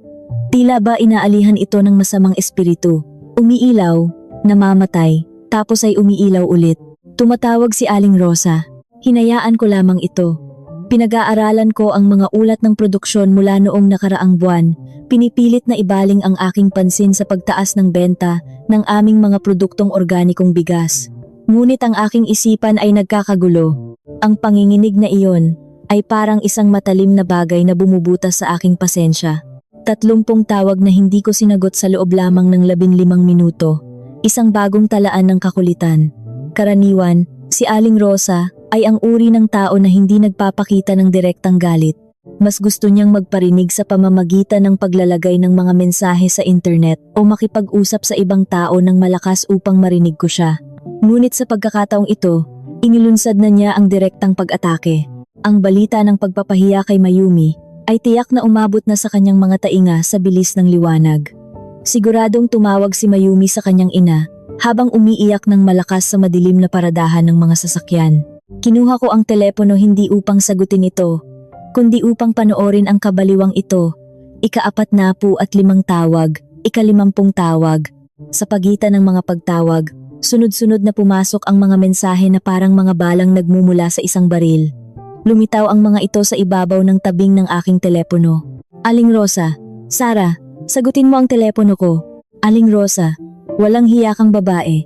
Tila ba inaalihan ito ng masamang espiritu. Umiilaw, namamatay, tapos ay umiilaw ulit. Tumatawag si Aling Rosa. Hinayaan ko lamang ito. Pinag-aaralan ko ang mga ulat ng produksyon mula noong nakaraang buwan. Pinipilit na ibaling ang aking pansin sa pagtaas ng benta ng aming mga produktong organikong bigas. Ngunit ang aking isipan ay nagkakagulo. Ang panginginig na iyon ay parang isang matalim na bagay na bumubutas sa aking pasensya. 30 tawag na hindi ko sinagot sa loob lamang ng 15 minuto. Isang bagong talaan ng kakulitan. Karaniwan, si Aling Rosa ay ang uri ng tao na hindi nagpapakita ng direktang galit. Mas gusto niyang magparinig sa pamamagitan ng paglalagay ng mga mensahe sa internet o makipag-usap sa ibang tao ng malakas upang marinig ko siya. Ngunit sa pagkakataong ito, inilunsad na niya ang direktang pag-atake. Ang balita ng pagpapahiya kay Mayumi ay tiyak na umabot na sa kanyang mga tainga sa bilis ng liwanag. Siguradong tumawag si Mayumi sa kanyang ina habang umiiyak ng malakas sa madilim na paradahan ng mga sasakyan. Kinuha ko ang telepono hindi upang sagutin ito, kundi upang panoorin ang kabaliwang ito. Ika-45 tawag, ika-50 tawag. Sa pagitan ng mga pagtawag, sunod-sunod na pumasok ang mga mensahe na parang mga balang nagmumula sa isang baril. Lumitaw ang mga ito sa ibabaw ng tabing ng aking telepono. Aling Rosa, Sarah, sagutin mo ang telepono ko. Aling Rosa, walang hiya kang babae.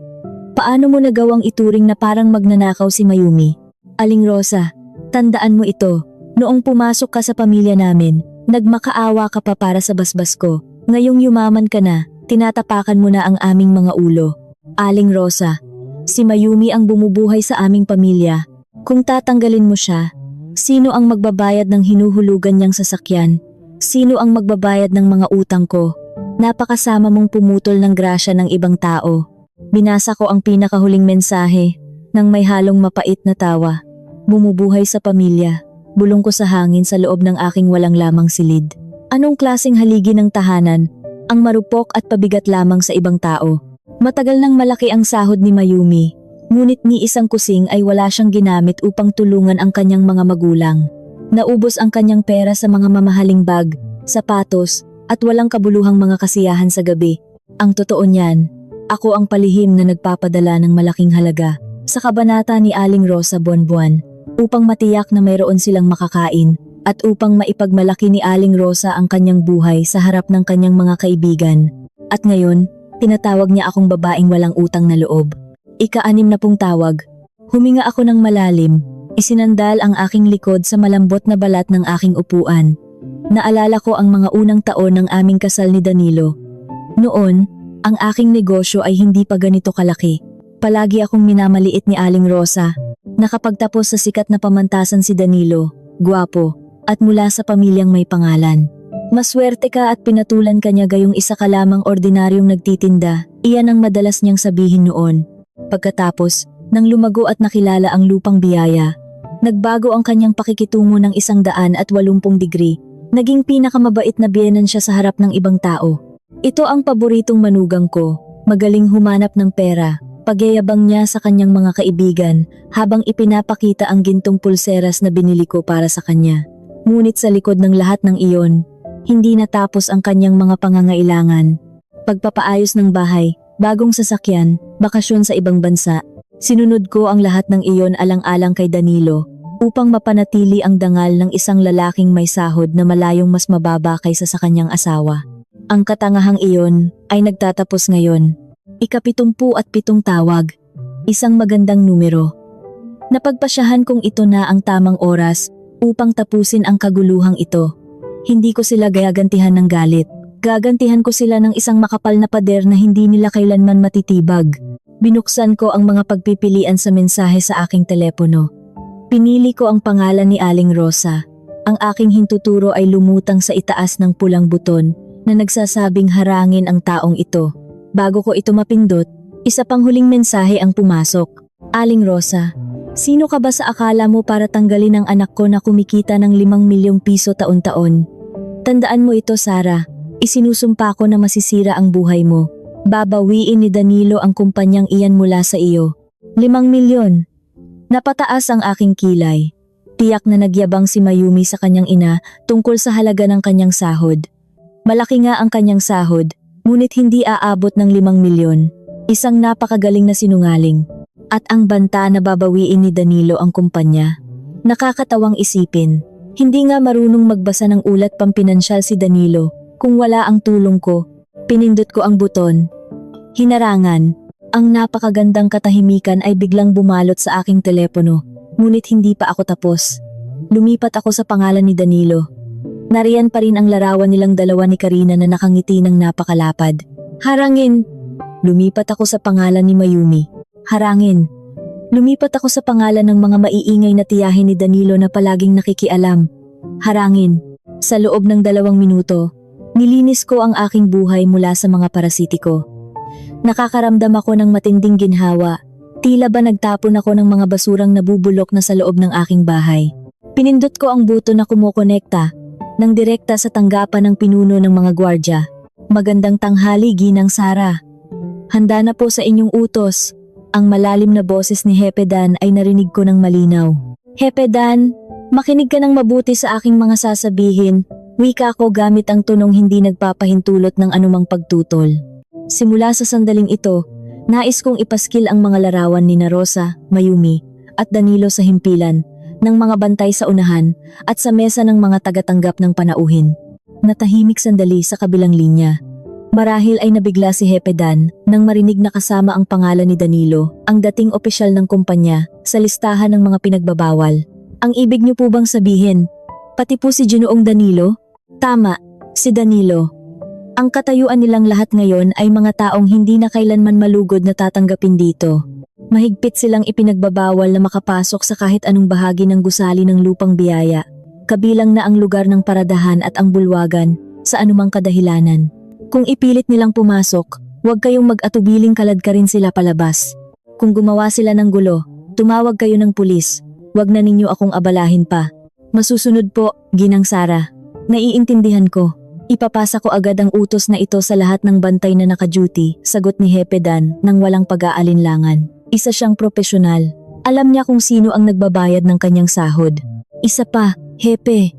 Paano mo nagawang ituring na parang magnanakaw si Mayumi? Aling Rosa, tandaan mo ito. Noong pumasok ka sa pamilya namin, nagmakaawa ka pa para sa basbas ko. Ngayong yumaman ka na, tinatapakan mo na ang aming mga ulo. Aling Rosa, si Mayumi ang bumubuhay sa aming pamilya. Kung tatanggalin mo siya, sino ang magbabayad ng hinuhulugan niyang sasakyan? Sino ang magbabayad ng mga utang ko? Napakasama mong pumutol ng grasya ng ibang tao. Binasa ko ang pinakahuling mensahe nang may halong mapait na tawa. Bumubuhay sa pamilya. Bulong ko sa hangin sa loob ng aking walang lamang silid. Anong klaseng haligi ng tahanan? Ang marupok at pabigat lamang sa ibang tao. Matagal nang malaki ang sahod ni Mayumi, ngunit ni isang kusing ay wala siyang ginamit upang tulungan ang kanyang mga magulang. Naubos ang kanyang pera sa mga mamahaling bag, sapatos, at walang kabuluhang mga kasiyahan sa gabi. Ang totoo niyan, ako ang palihim na nagpapadala ng malaking halaga sa kabanata ni Aling Rosa buwan-buwan upang matiyak na mayroon silang makakain at upang maipagmalaki ni Aling Rosa ang kanyang buhay sa harap ng kanyang mga kaibigan. At ngayon, tinatawag niya akong babaeng walang utang na loob. Ika-6 na pong tawag. Huminga ako ng malalim. Isinandal ang aking likod sa malambot na balat ng aking upuan. Naalala ko ang mga unang taon ng aming kasal ni Danilo. Noon, ang aking negosyo ay hindi pa ganito kalaki. Palagi akong minamaliit ni Aling Rosa. Nakapagtapos sa sikat na pamantasan si Danilo, gwapo, at mula sa pamilyang may pangalan. Maswerte ka at pinatulan ka niya gayong isa ka lamang ordinaryong nagtitinda, iyan ang madalas niyang sabihin noon. Pagkatapos, nang lumago at nakilala ang lupang biyaya, nagbago ang kanyang pakikitungo ng 180 degree. Naging pinakamabait na biyenan siya sa harap ng ibang tao. Ito ang paboritong manugang ko, magaling humanap ng pera, pagyayabang niya sa kanyang mga kaibigan habang ipinapakita ang gintong pulseras na binili ko para sa kanya. Ngunit sa likod ng lahat ng iyon, hindi natapos ang kanyang mga pangangailangan. Pagpapaayos ng bahay, bagong sasakyan, bakasyon sa ibang bansa. Sinunod ko ang lahat ng iyon alang-alang kay Danilo upang mapanatili ang dangal ng isang lalaking may sahod na malayong mas mababa kaysa sa kanyang asawa. Ang katangahang iyon ay nagtatapos ngayon. Ika-77 tawag. Isang magandang numero. Napagpasyahan kong ito na ang tamang oras upang tapusin ang kaguluhang ito. Hindi ko sila gagantihan ng galit. Gagantihan ko sila ng isang makapal na pader na hindi nila kailanman matitibag. Binuksan ko ang mga pagpipilian sa mensahe sa aking telepono. Pinili ko ang pangalan ni Aling Rosa. Ang aking hintuturo ay lumutang sa itaas ng pulang buton na nagsasabing harangin ang taong ito. Bago ko ito mapindot, isa pang huling mensahe ang pumasok. Aling Rosa, sino ka ba sa akala mo para tanggalin ang anak ko na kumikita ng 5 milyong piso taon-taon? Tandaan mo ito, Sarah. Isinusumpa ko na masisira ang buhay mo. Babawiin ni Danilo ang kumpanyang iyan mula sa iyo. 5 milyon. Napataas ang aking kilay. Tiyak na nagyabang si Mayumi sa kanyang ina tungkol sa halaga ng kanyang sahod. Malaki nga ang kanyang sahod, ngunit hindi aabot ng 5 milyon. Isang napakagaling na sinungaling. At ang banta na babawiin ni Danilo ang kumpanya. Nakakatawang isipin. Hindi nga marunong magbasa ng ulat pampinansyal si Danilo kung wala ang tulong ko. Pinindot ko ang buton. Hinarangan. Ang napakagandang katahimikan ay biglang bumalot sa aking telepono, ngunit hindi pa ako tapos. Lumipat ako sa pangalan ni Danilo. Nariyan pa rin ang larawan nilang dalawa ni Karina na nakangiti ng napakalapad. Harangin! Lumipat ako sa pangalan ni Mayumi. Harangin! Lumipat ako sa pangalan ng mga maiingay na tiyahin ni Danilo na palaging nakikialam. Harangin! Sa loob ng 2 minuto, nilinis ko ang aking buhay mula sa mga parasitiko. Nakakaramdam ako ng matinding ginhawa. Tila ba nagtapon ako ng mga basurang nabubulok na sa loob ng aking bahay. Pinindot ko ang buto na kumokonekta nang direkta sa tanggapan ng pinuno ng mga gwardya. Magandang tanghali, Ginang Sara. Handa na po sa inyong utos. Ang malalim na boses ni Hepe Dan ay narinig ko ng malinaw. Hepe Dan, makinig ka ng mabuti sa aking mga sasabihin. Wika ko gamit ang tunong hindi nagpapahintulot ng anumang pagtutol. Simula sa sandaling ito, nais kong ipaskil ang mga larawan ni Rosa, Mayumi, at Danilo sa himpilan, ng mga bantay sa unahan, at sa mesa ng mga tagatanggap ng panauhin. Natahimik sandali sa kabilang linya. Marahil ay nabigla si Hepe Dan nang marinig na kasama ang pangalan ni Danilo, ang dating opisyal ng kumpanya, sa listahan ng mga pinagbabawal. Ang ibig niyo po bang sabihin, pati po si Ginoong Danilo? Tama, si Danilo. Ang katayuan nilang lahat ngayon ay mga taong hindi na kailanman malugod na tatanggapin dito. Mahigpit silang ipinagbabawal na makapasok sa kahit anong bahagi ng gusali ng lupang biyaya, kabilang na ang lugar ng paradahan at ang bulwagan, sa anumang kadahilanan. Kung ipilit nilang pumasok, huwag kayong mag-atubiling kaladkarin sila palabas. Kung gumawa sila ng gulo, tumawag kayo ng pulis. Huwag na ninyo akong abalahin pa. Masusunod po, Ginang Sara. Naiintindihan ko. Ipapasa ko agad ang utos na ito sa lahat ng bantay na naka-duty, sagot ni Hepe Dan nang walang pag-aalinlangan. Isa siyang propesyonal. Alam niya kung sino ang nagbabayad ng kanyang sahod. Isa pa, Hepe.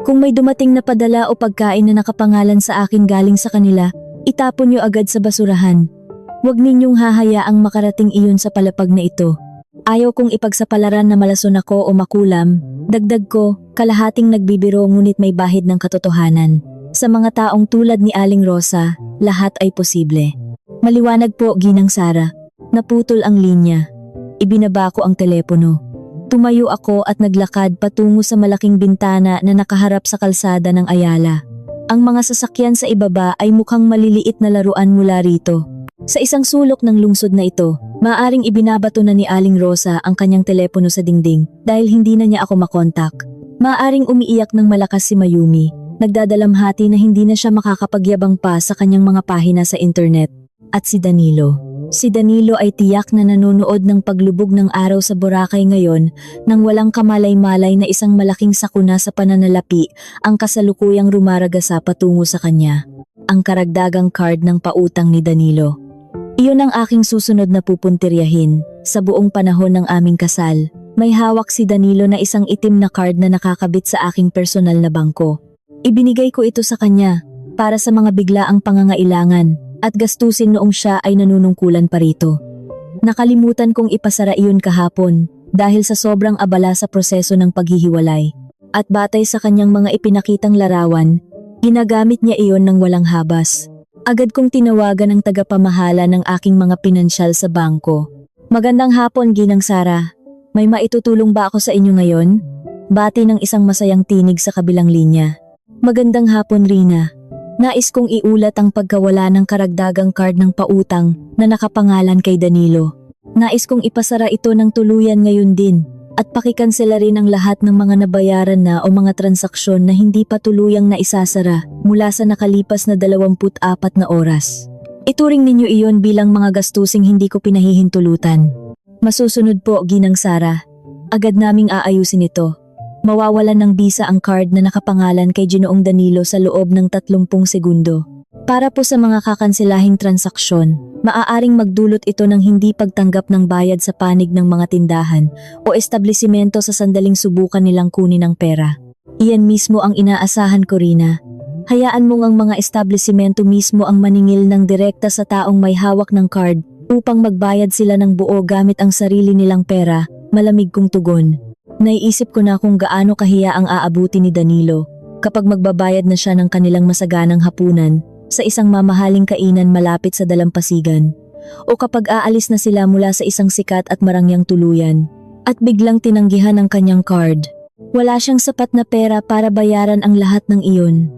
Kung may dumating na padala o pagkain na nakapangalan sa akin galing sa kanila, itapon niyo agad sa basurahan. Huwag ninyong hahayaang makarating iyon sa palapag na ito. Ayaw kong ipagsapalaran na malason ako o makulam. Dagdag ko, kalahating nagbibiro ngunit may bahid ng katotohanan. Sa mga taong tulad ni Aling Rosa, lahat ay posible. Maliwanag po, Ginang Sara. Naputol ang linya. Ibinaba ko ang telepono. Tumayo ako at naglakad patungo sa malaking bintana na nakaharap sa kalsada ng Ayala. Ang mga sasakyan sa ibaba ay mukhang maliliit na laruan mula rito. Sa isang sulok ng lungsod na ito, maaring ibinabato na ni Aling Rosa ang kanyang telepono sa dingding dahil hindi na niya ako makontak. Maaring umiiyak ng malakas si Mayumi, nagdadalamhati na hindi na siya makakapagyabang pa sa kanyang mga pahina sa internet. At si Danilo. Si Danilo ay tiyak na nanonood ng paglubog ng araw sa Boracay ngayon nang walang kamalay-malay na isang malaking sakuna sa pananalapi ang kasalukuyang rumaragasa patungo sa kanya. Ang karagdagang card ng pautang ni Danilo. Iyon ang aking susunod na pupuntiryahin. Sa buong panahon ng aming kasal, may hawak si Danilo na isang itim na card na nakakabit sa aking personal na bangko. Ibinigay ko ito sa kanya para sa mga biglaang pangangailangan at gastusin noong siya ay nanunungkulan pa rito. Nakalimutan kong ipasara iyon kahapon dahil sa sobrang abala sa proseso ng paghihiwalay. At batay sa kanyang mga ipinakitang larawan, ginagamit niya iyon ng walang habas. Agad kong tinawagan ang tagapamahala ng aking mga pinansyal sa bangko. Magandang hapon, Ginang Sara. May maitutulong ba ako sa inyo ngayon? Bati ng isang masayang tinig sa kabilang linya. Magandang hapon, Rina. Nais kong iulat ang pagkawala ng karagdagang card ng pautang na nakapangalan kay Danilo. Nais kong ipasara ito ng tuluyan ngayon din at pakikansela rin ang lahat ng mga nabayaran na o mga transaksyon na hindi pa tuluyang naisasara mula sa nakalipas na 24 na oras. Ituring ninyo iyon bilang mga gastusing hindi ko pinahihintulutan. Masusunod po, Ginang Sara. Agad naming aayusin ito. Mawawalan ng bisa ang card na nakapangalan kay Ginoong Danilo sa loob ng 30 segundo. Para po sa mga kakanselahing transaksyon, maaaring magdulot ito ng hindi pagtanggap ng bayad sa panig ng mga tindahan o establisimento sa sandaling subukan nilang kunin ang pera. Iyan mismo ang inaasahan ko, Rina. Hayaan mong ang mga establisimento mismo ang maningil ng direkta sa taong may hawak ng card upang magbayad sila ng buo gamit ang sarili nilang pera, malamig kong tugon. Naiisip ko na kung gaano kahiya ang aabuti ni Danilo kapag magbabayad na siya ng kanilang masaganang hapunan sa isang mamahaling kainan malapit sa dalampasigan o kapag aalis na sila mula sa isang sikat at marangyang tuluyan at biglang tinanggihan ang kanyang card. Wala siyang sapat na pera para bayaran ang lahat ng iyon.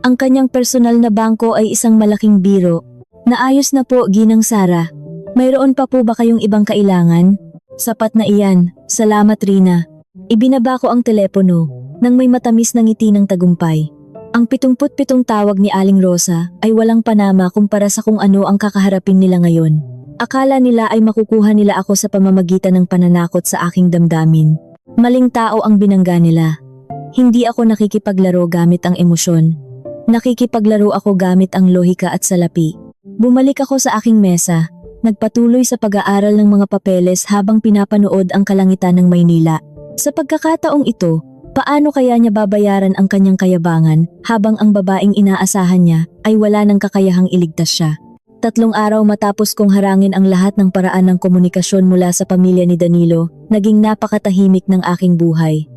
Ang kanyang personal na bangko ay isang malaking biro. Naayos na po, Ginang Sara. Mayroon pa po ba kayong ibang kailangan? Sapat na iyan. Salamat, Rina. Ibinaba ko ang telepono nang may matamis na ngiti ng tagumpay. Ang 77 tawag ni Aling Rosa ay walang panama kumpara sa kung ano ang kakaharapin nila ngayon. Akala nila ay makukuha nila ako sa pamamagitan ng pananakot sa aking damdamin. Maling tao ang binangga nila. Hindi ako nakikipaglaro gamit ang emosyon. Nakikipaglaro ako gamit ang lohika at salapi. Bumalik ako sa aking mesa. Nagpatuloy sa pag-aaral ng mga papeles habang pinapanood ang kalangitan ng Maynila. Sa pagkakataong ito, paano kaya niya babayaran ang kanyang kayabangan habang ang babaeng inaasahan niya ay wala ng kakayahang iligtas siya? 3 araw matapos kong harangin ang lahat ng paraan ng komunikasyon mula sa pamilya ni Danilo, naging napakatahimik ng aking buhay.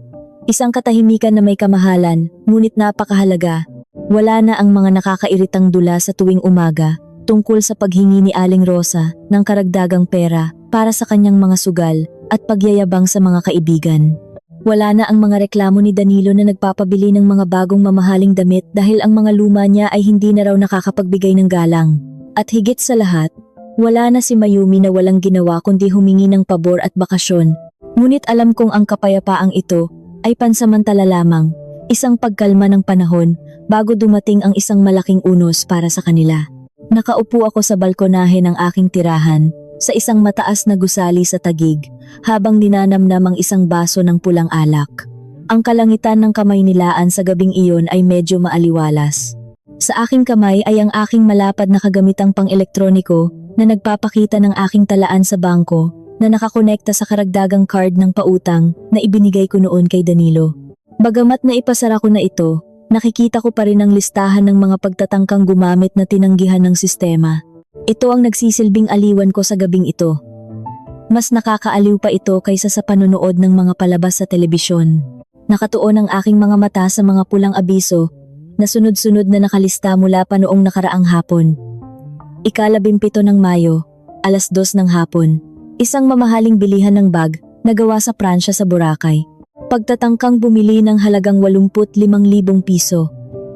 Isang katahimikan na may kamahalan, ngunit napakahalaga. Wala na ang mga nakakairitang dula sa tuwing umaga tungkol sa paghingi ni Aling Rosa ng karagdagang pera para sa kanyang mga sugal at pagyayabang sa mga kaibigan. Wala na ang mga reklamo ni Danilo na nagpapabili ng mga bagong mamahaling damit dahil ang mga luma niya ay hindi na raw nakakapagbigay ng galang. At higit sa lahat, wala na si Mayumi na walang ginawa kundi humingi ng pabor at bakasyon. Ngunit alam kong ang kapayapaang ito ay pansamantala lamang, isang pagkalma ng panahon bago dumating ang isang malaking unos para sa kanila. Nakaupo ako sa balkonahe ng aking tirahan, sa isang mataas na gusali sa tagig, habang ninanamnam ang isang baso ng pulang alak. Ang kalangitan ng kamay nilaan sa gabing iyon ay medyo maaliwalas. Sa aking kamay ay ang aking malapad na kagamitang pang-elektroniko na nagpapakita ng aking talaan sa bangko na nakakonekta sa karagdagang card ng pautang na ibinigay ko noon kay Danilo. Bagamat na ipasara ko na ito, nakikita ko pa rin ang listahan ng mga pagtatangkang gumamit na tinanggihan ng sistema. Ito ang nagsisilbing aliwan ko sa gabing ito. Mas nakakaaliw pa ito kaysa sa panonood ng mga palabas sa telebisyon. Nakatuon ang aking mga mata sa mga pulang abiso na sunod-sunod na nakalista mula pa noong nakaraang hapon. Ika-17 ng Mayo, 2:00 ng hapon. Isang mamahaling bilihan ng bag na gawa sa Pransya sa Boracay. Pagtatangkang bumili ng halagang 85,000 piso.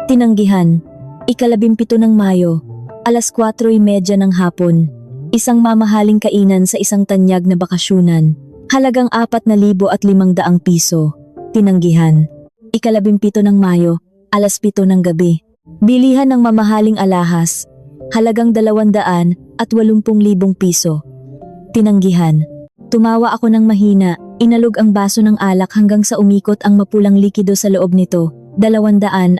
Tinanggihan. Ika-17 ng Mayo, 4:30 ng hapon. Isang mamahaling kainan sa isang tanyag na bakasyunan. Halagang 4,500 piso. Tinanggihan. Ika-17 ng Mayo, 7:00 ng gabi. Bilihan ng mamahaling alahas. Halagang 280,000 piso. Tinanggihan. Tumawa ako ng mahina, inalog ang baso ng alak hanggang sa umikot ang mapulang likido sa loob nito, 280,000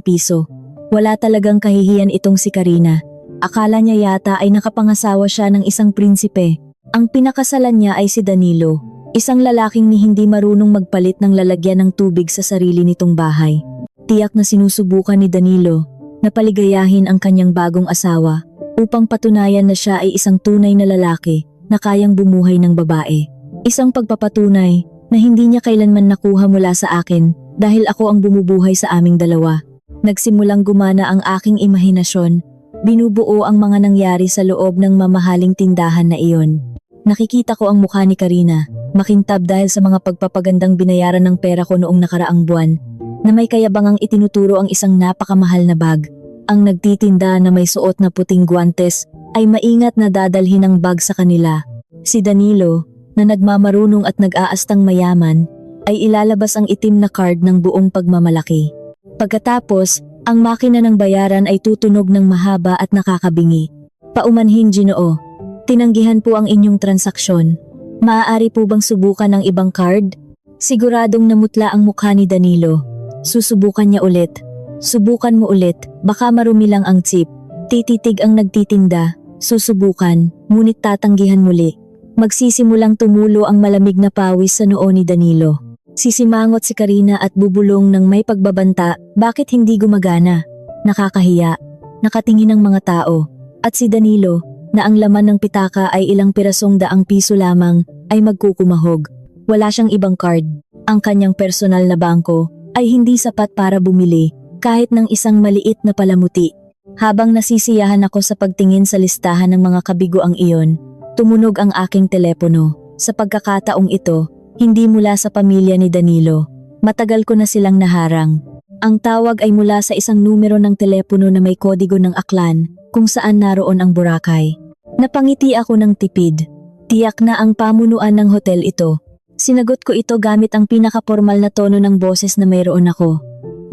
piso. Wala talagang kahihiyan itong si Karina. Akala niya yata ay nakapangasawa siya ng isang prinsipe. Ang pinakasalan niya ay si Danilo, isang lalaking ni hindi marunong magpalit ng lalagyan ng tubig sa sarili nitong bahay. Tiyak na sinusubukan ni Danilo na paligayahin ang kanyang bagong asawa upang patunayan na siya ay isang tunay na lalaki na kayang bumuhay ng babae. Isang pagpapatunay na hindi niya kailanman nakuha mula sa akin dahil ako ang bumubuhay sa aming dalawa. Nagsimulang gumana ang aking imahinasyon. Binubuo ang mga nangyari sa loob ng mamahaling tindahan na iyon. Nakikita ko ang mukha ni Karina, makintab dahil sa mga pagpapagandang binayaran ng pera ko noong nakaraang buwan, na may kayabangang itinuturo ang isang napakamahal na bag. Ang nagtitinda na may suot na puting guwantes ay maingat na dadalhin ang bag sa kanila. Si Danilo, na nagmamarunong at nag-aastang mayaman, ay ilalabas ang itim na card ng buong pagmamalaki. Pagkatapos, ang makina ng bayaran ay tutunog ng mahaba at nakakabingi. Paumanhin, Ginoo. Tinanggihan po ang inyong transaksyon. Maaari po bang subukan ang ibang card? Siguradong namutla ang mukha ni Danilo. Susubukan niya ulit. Subukan mo ulit, baka marumi lang ang chip. Tititig ang nagtitinda. Susubukan, ngunit tatanggihan muli. Magsisimulang tumulo ang malamig na pawis sa noo ni Danilo. Sisimangot si Karina at bubulong ng may pagbabanta, bakit hindi gumagana? Nakakahiya. Nakatingin ang mga tao. At si Danilo, na ang laman ng pitaka ay ilang pirasong daang piso lamang, ay magkukumahog. Wala siyang ibang card. Ang kanyang personal na bangko ay hindi sapat para bumili kahit ng isang maliit na palamuti. Habang nasisiyahan ako sa pagtingin sa listahan ng mga kabiguang iyon, tumunog ang aking telepono. Sa pagkakataong ito, hindi mula sa pamilya ni Danilo. Matagal ko na silang naharang. Ang tawag ay mula sa isang numero ng telepono na may kodigo ng Aklan, kung saan naroon ang Boracay. Napangiti ako ng tipid. Tiyak na ang pamunuan ng hotel ito. Sinagot ko ito gamit ang pinakapormal na tono ng boses na mayroon ako.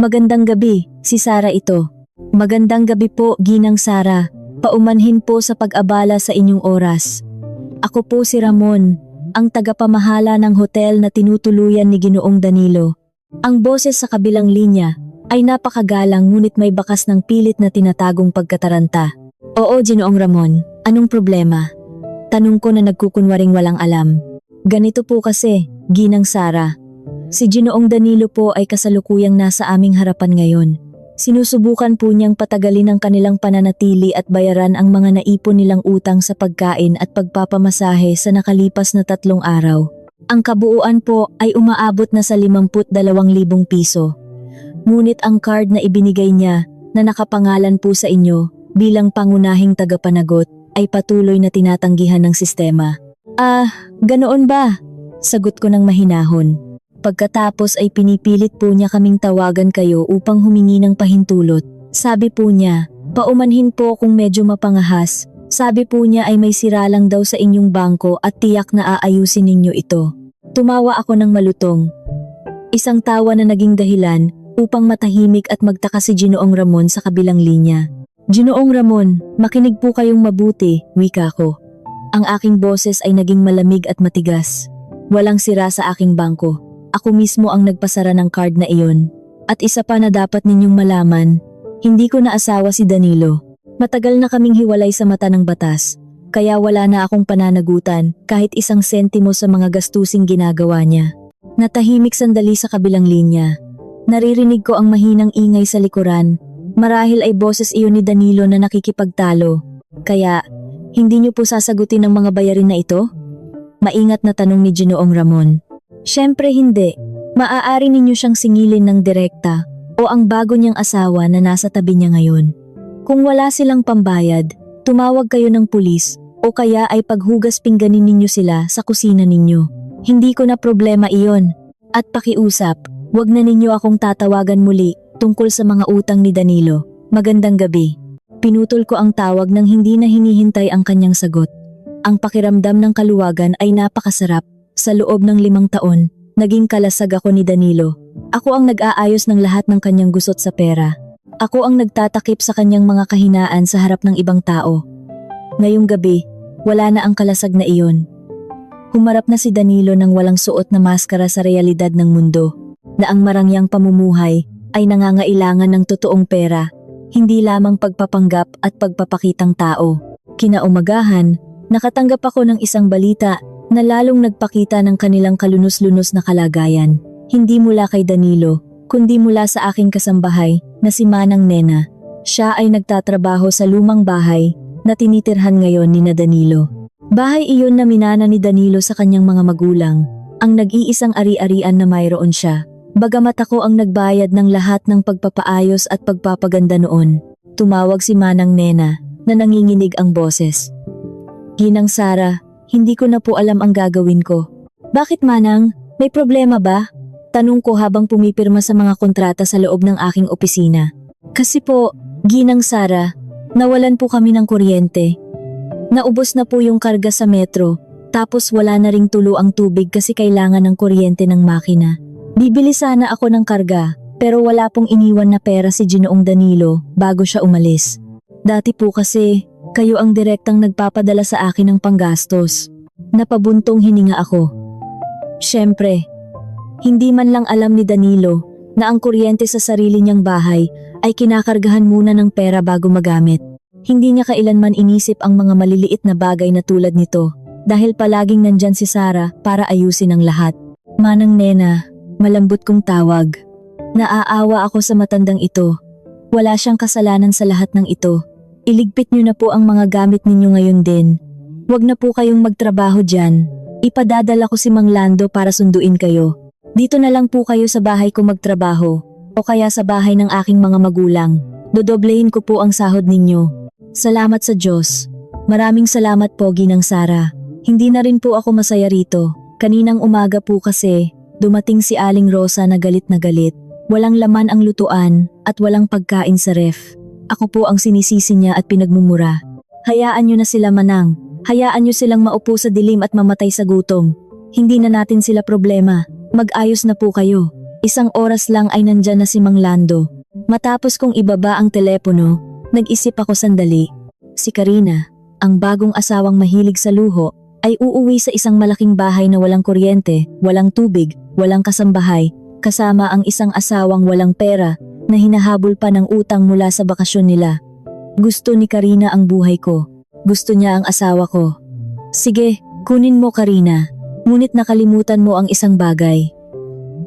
Magandang gabi, si Sara ito. Magandang gabi po, Ginang Sara. Paumanhin po sa pag-abala sa inyong oras. Ako po si Ramon, ang tagapamahala ng hotel na tinutuluyan ni Ginoong Danilo. Ang boses sa kabilang linya ay napakagalang ngunit may bakas ng pilit na tinatagong pagkataranta. Oo, Ginoong Ramon, anong problema? Tanong ko na nagkukunwaring walang alam. Ganito po kasi, Ginang Sara. Si Ginoong Danilo po ay kasalukuyang nasa aming harapan ngayon. Sinusubukan po niyang patagalin ang kanilang pananatili at bayaran ang mga naipon nilang utang sa pagkain at pagpapamasahe sa nakalipas na 3 araw. Ang kabuuan po ay umaabot na sa 52,000 piso. Ngunit ang card na ibinigay niya na nakapangalan po sa inyo bilang pangunahing tagapanagot ay patuloy na tinatanggihan ng sistema. Ganoon ba? Sagot ko ng mahinahon. Pagkatapos ay pinipilit po niya kaming tawagan kayo upang humingi ng pahintulot. Sabi po niya, paumanhin po kung medyo mapangahas. Sabi po niya ay may sira lang daw sa inyong bangko at tiyak na aayusin ninyo ito. Tumawa ako ng malutong. Isang tawa na naging dahilan upang matahimik at magtaka si Ginoong Ramon sa kabilang linya. Ginoong Ramon, makinig po kayong mabuti, wika ko. Ang aking boses ay naging malamig at matigas. Walang sira sa aking bangko. Ako mismo ang nagpasara ng card na iyon. At isa pa na dapat ninyong malaman, hindi ko na asawa si Danilo. Matagal na kaming hiwalay sa mata ng batas, kaya wala na akong pananagutan kahit isang sentimo sa mga gastusing ginagawa niya. Natahimik sandali sa kabilang linya. Naririnig ko ang mahinang ingay sa likuran. Marahil ay boses iyon ni Danilo na nakikipagtalo. Kaya, hindi niyo po sasagutin ang mga bayarin na ito? Maingat na tanong ni Ginoong Ramon. Siyempre hindi. Maaari ninyo siyang singilin ng direkta o ang bago niyang asawa na nasa tabi niya ngayon. Kung wala silang pambayad, tumawag kayo ng pulis o kaya ay paghugas pingganin ninyo sila sa kusina ninyo. Hindi ko na problema iyon. At pakiusap, wag na ninyo akong tatawagan muli tungkol sa mga utang ni Danilo. Magandang gabi. Pinutol ko ang tawag nang hindi na hinihintay ang kanyang sagot. Ang pakiramdam ng kaluwagan ay napakasarap. Sa loob ng 5 taon, naging kalasag ako ni Danilo. Ako ang nag-aayos ng lahat ng kanyang gusot sa pera. Ako ang nagtatakip sa kanyang mga kahinaan sa harap ng ibang tao. Ngayong gabi, wala na ang kalasag na iyon. Humarap na si Danilo ng walang suot na maskara sa realidad ng mundo, na ang marangyang pamumuhay ay nangangailangan ng totoong pera, hindi lamang pagpapanggap at pagpapakitang tao. Kinaumagahan, nakatanggap ako ng isang balita na lalong nagpakita ng kanilang kalunos-lunos na kalagayan. Hindi mula kay Danilo, kundi mula sa aking kasambahay na si Manang Nena. Siya ay nagtatrabaho sa lumang bahay na tinitirhan ngayon ni na Danilo. Bahay iyon na minana ni Danilo sa kanyang mga magulang, ang nag-iisang ari-arian na mayroon siya. Bagamat ako ang nagbayad ng lahat ng pagpapaayos at pagpapaganda noon, tumawag si Manang Nena na nanginginig ang boses. Ginang Sara, hindi ko na po alam ang gagawin ko. Bakit Manang? May problema ba? Tanong ko habang pumipirma sa mga kontrata sa loob ng aking opisina. Kasi po, Ginang Sara, nawalan po kami ng kuryente. Naubos na po yung karga sa metro, tapos wala na ring tulo ang tubig kasi kailangan ng kuryente ng makina. Bibili sana ako ng karga, pero wala pong iniwan na pera si Ginoong Danilo bago siya umalis. Dati po kasi, kayo ang direktang nagpapadala sa akin ng panggastos. Napabuntong hininga ako. Siyempre, hindi man lang alam ni Danilo na ang kuryente sa sarili niyang bahay ay kinakargahan muna ng pera bago magamit. Hindi niya kailanman inisip ang mga maliliit na bagay na tulad nito dahil palaging nandyan si Sara para ayusin ang lahat. Manang Nena, malambot kong tawag. Naaawa ako sa matandang ito. Wala siyang kasalanan sa lahat ng ito. Iligpit niyo na po ang mga gamit ninyo ngayon din. Huwag na po kayong magtrabaho dyan. Ipadadala ko si Mang Lando para sunduin kayo. Dito na lang po kayo sa bahay ko magtrabaho o kaya sa bahay ng aking mga magulang. Dodoblehin ko po ang sahod ninyo. Salamat sa Diyos. Maraming salamat po Ginang Sara. Hindi na rin po ako masaya rito. Kaninang umaga po kasi, dumating si Aling Rosa na galit na galit. Walang laman ang lutuan at walang pagkain sa ref. Ako po ang sinisisi niya at pinagmumura. Hayaan niyo na sila Manang. Hayaan niyo silang maupo sa dilim at mamatay sa gutom. Hindi na natin sila problema. Mag-ayos na po kayo. 1 oras lang ay nandyan na si Mang Lando. Matapos kong ibaba ang telepono, nag-isip ako sandali. Si Karina, ang bagong asawang mahilig sa luho, ay uuwi sa isang malaking bahay na walang kuryente, walang tubig, walang kasambahay, kasama ang isang asawang walang pera na hinahabol pa ng utang mula sa bakasyon nila. Gusto ni Karina ang buhay ko. Gusto niya ang asawa ko. Sige, kunin mo Karina. Ngunit nakalimutan mo ang isang bagay.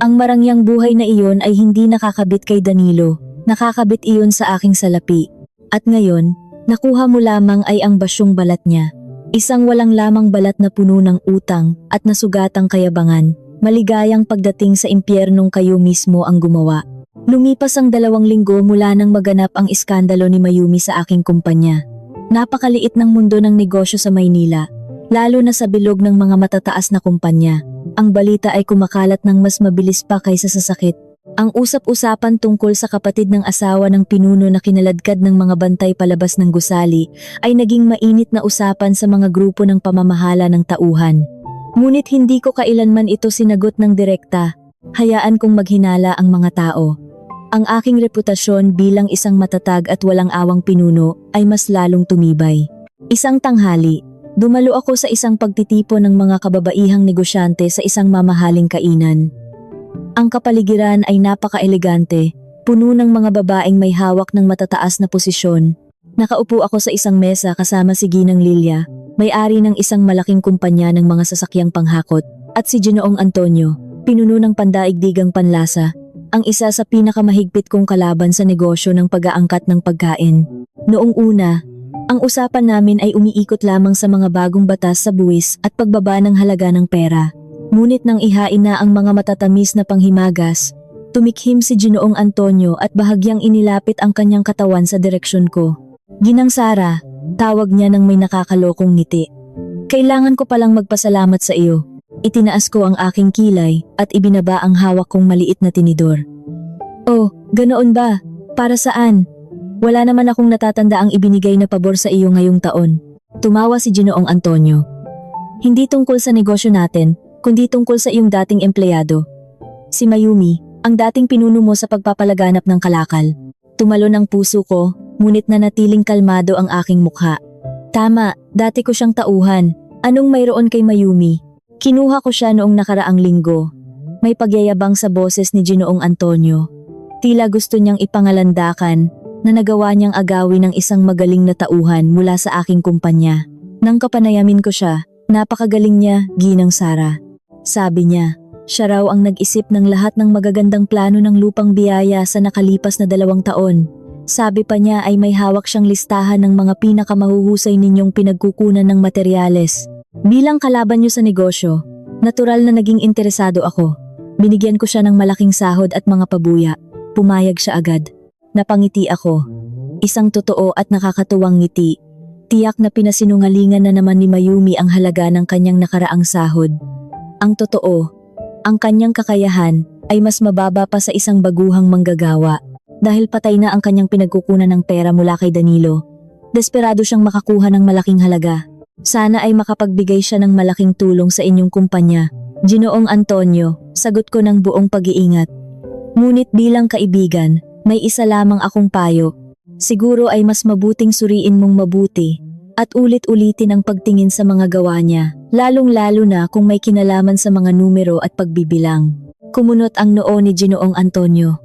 Ang marangyang buhay na iyon ay hindi nakakabit kay Danilo. Nakakabit iyon sa aking salapi. At ngayon, nakuha mo lamang ay ang basyong balat niya. Isang walang lamang balat na puno ng utang at nasugatang kayabangan. Maligayang pagdating sa impyernong kayo mismo ang gumawa. Lumipas ang 2 linggo mula nang maganap ang iskandalo ni Mayumi sa aking kumpanya. Napakaliit ng mundo ng negosyo sa Maynila, lalo na sa bilog ng mga matataas na kumpanya. Ang balita ay kumakalat ng mas mabilis pa kaysa sa sakit. Ang usap-usapan tungkol sa kapatid ng asawa ng pinuno na kinaladkad ng mga bantay palabas ng gusali ay naging mainit na usapan sa mga grupo ng pamamahala ng tauhan. Ngunit hindi ko kailanman ito sinagot ng direkta. Hayaan kong maghinala ang mga tao. Ang aking reputasyon bilang isang matatag at walang awang pinuno ay mas lalong tumibay. Isang tanghali, dumalo ako sa isang pagtitipon ng mga kababaihang negosyante sa isang mamahaling kainan. Ang kapaligiran ay napaka-elegante, puno ng mga babaeng may hawak ng matataas na posisyon. Nakaupo ako sa isang mesa kasama si Ginang Lilia, may-ari ng isang malaking kumpanya ng mga sasakyang panghakot, at si Ginoong Antonio, pinuno ng pandaigdigang panlasa, ang isa sa pinakamahigpit kong kalaban sa negosyo ng pag-aangkat ng pagkain. Noong una, ang usapan namin ay umiikot lamang sa mga bagong batas sa buwis at pagbaba ng halaga ng pera. Ngunit nang ihain na ang mga matatamis na panghimagas, Tumikhim si Ginoong Antonio at bahagyang inilapit ang kanyang katawan sa direksyon ko. Ginang Sara, tawag niya nang may nakakalokong ngiti. Kailangan ko palang magpasalamat sa iyo. Itinaas ko ang aking kilay at ibinaba ang hawak kong maliit na tinidor. Oh, ganoon ba? Para saan? Wala naman akong natatanda ang ibinigay na pabor sa iyo ngayong taon. Tumawa si Ginoong Antonio. Hindi tungkol sa negosyo natin, kundi tungkol sa iyong dating empleyado. Si Mayumi, ang dating pinuno mo sa pagpapalaganap ng kalakal. Tumalon ang puso ko, ngunit nanatiling kalmado ang aking mukha. Tama, dati ko siyang tauhan. Anong mayroon kay Mayumi? Kinuha ko siya noong nakaraang linggo. May pagyayabang sa boses ni Ginoong Antonio. Tila gusto niyang ipangalandakan na nagawa niyang agawin ng isang magaling na tauhan mula sa aking kumpanya. Nang kapanayamin ko siya, napakagaling niya, Ginang Sara. Sabi niya, siya raw ang nag-isip ng lahat ng magagandang plano ng lupang biyaya sa nakalipas na 2 taon. Sabi pa niya ay may hawak siyang listahan ng mga pinakamahuhusay ninyong pinagkukunan ng materyales. Bilang kalaban niyo sa negosyo, natural na naging interesado ako. Binigyan ko siya ng malaking sahod at mga pabuya. Pumayag siya agad. Napangiti ako. Isang totoo at nakakatuwang ngiti. Tiyak na pinasinungalingan na naman ni Mayumi ang halaga ng kanyang nakaraang sahod. Ang totoo, ang kanyang kakayahan ay mas mababa pa sa isang baguhang manggagawa dahil patay na ang kanyang pinagkukunan ng pera mula kay Danilo. Desperado siyang makakuha ng malaking halaga. Sana ay makapagbigay siya ng malaking tulong sa inyong kumpanya. Ginoong Antonio, sagot ko ng buong pag-iingat. Ngunit bilang kaibigan, may isa lamang akong payo. Siguro ay mas mabuting suriin mong mabuti at ulit-ulitin ang pagtingin sa mga gawa niya, lalong-lalo na kung may kinalaman sa mga numero at pagbibilang. Kumunot ang noo ni Ginoong Antonio.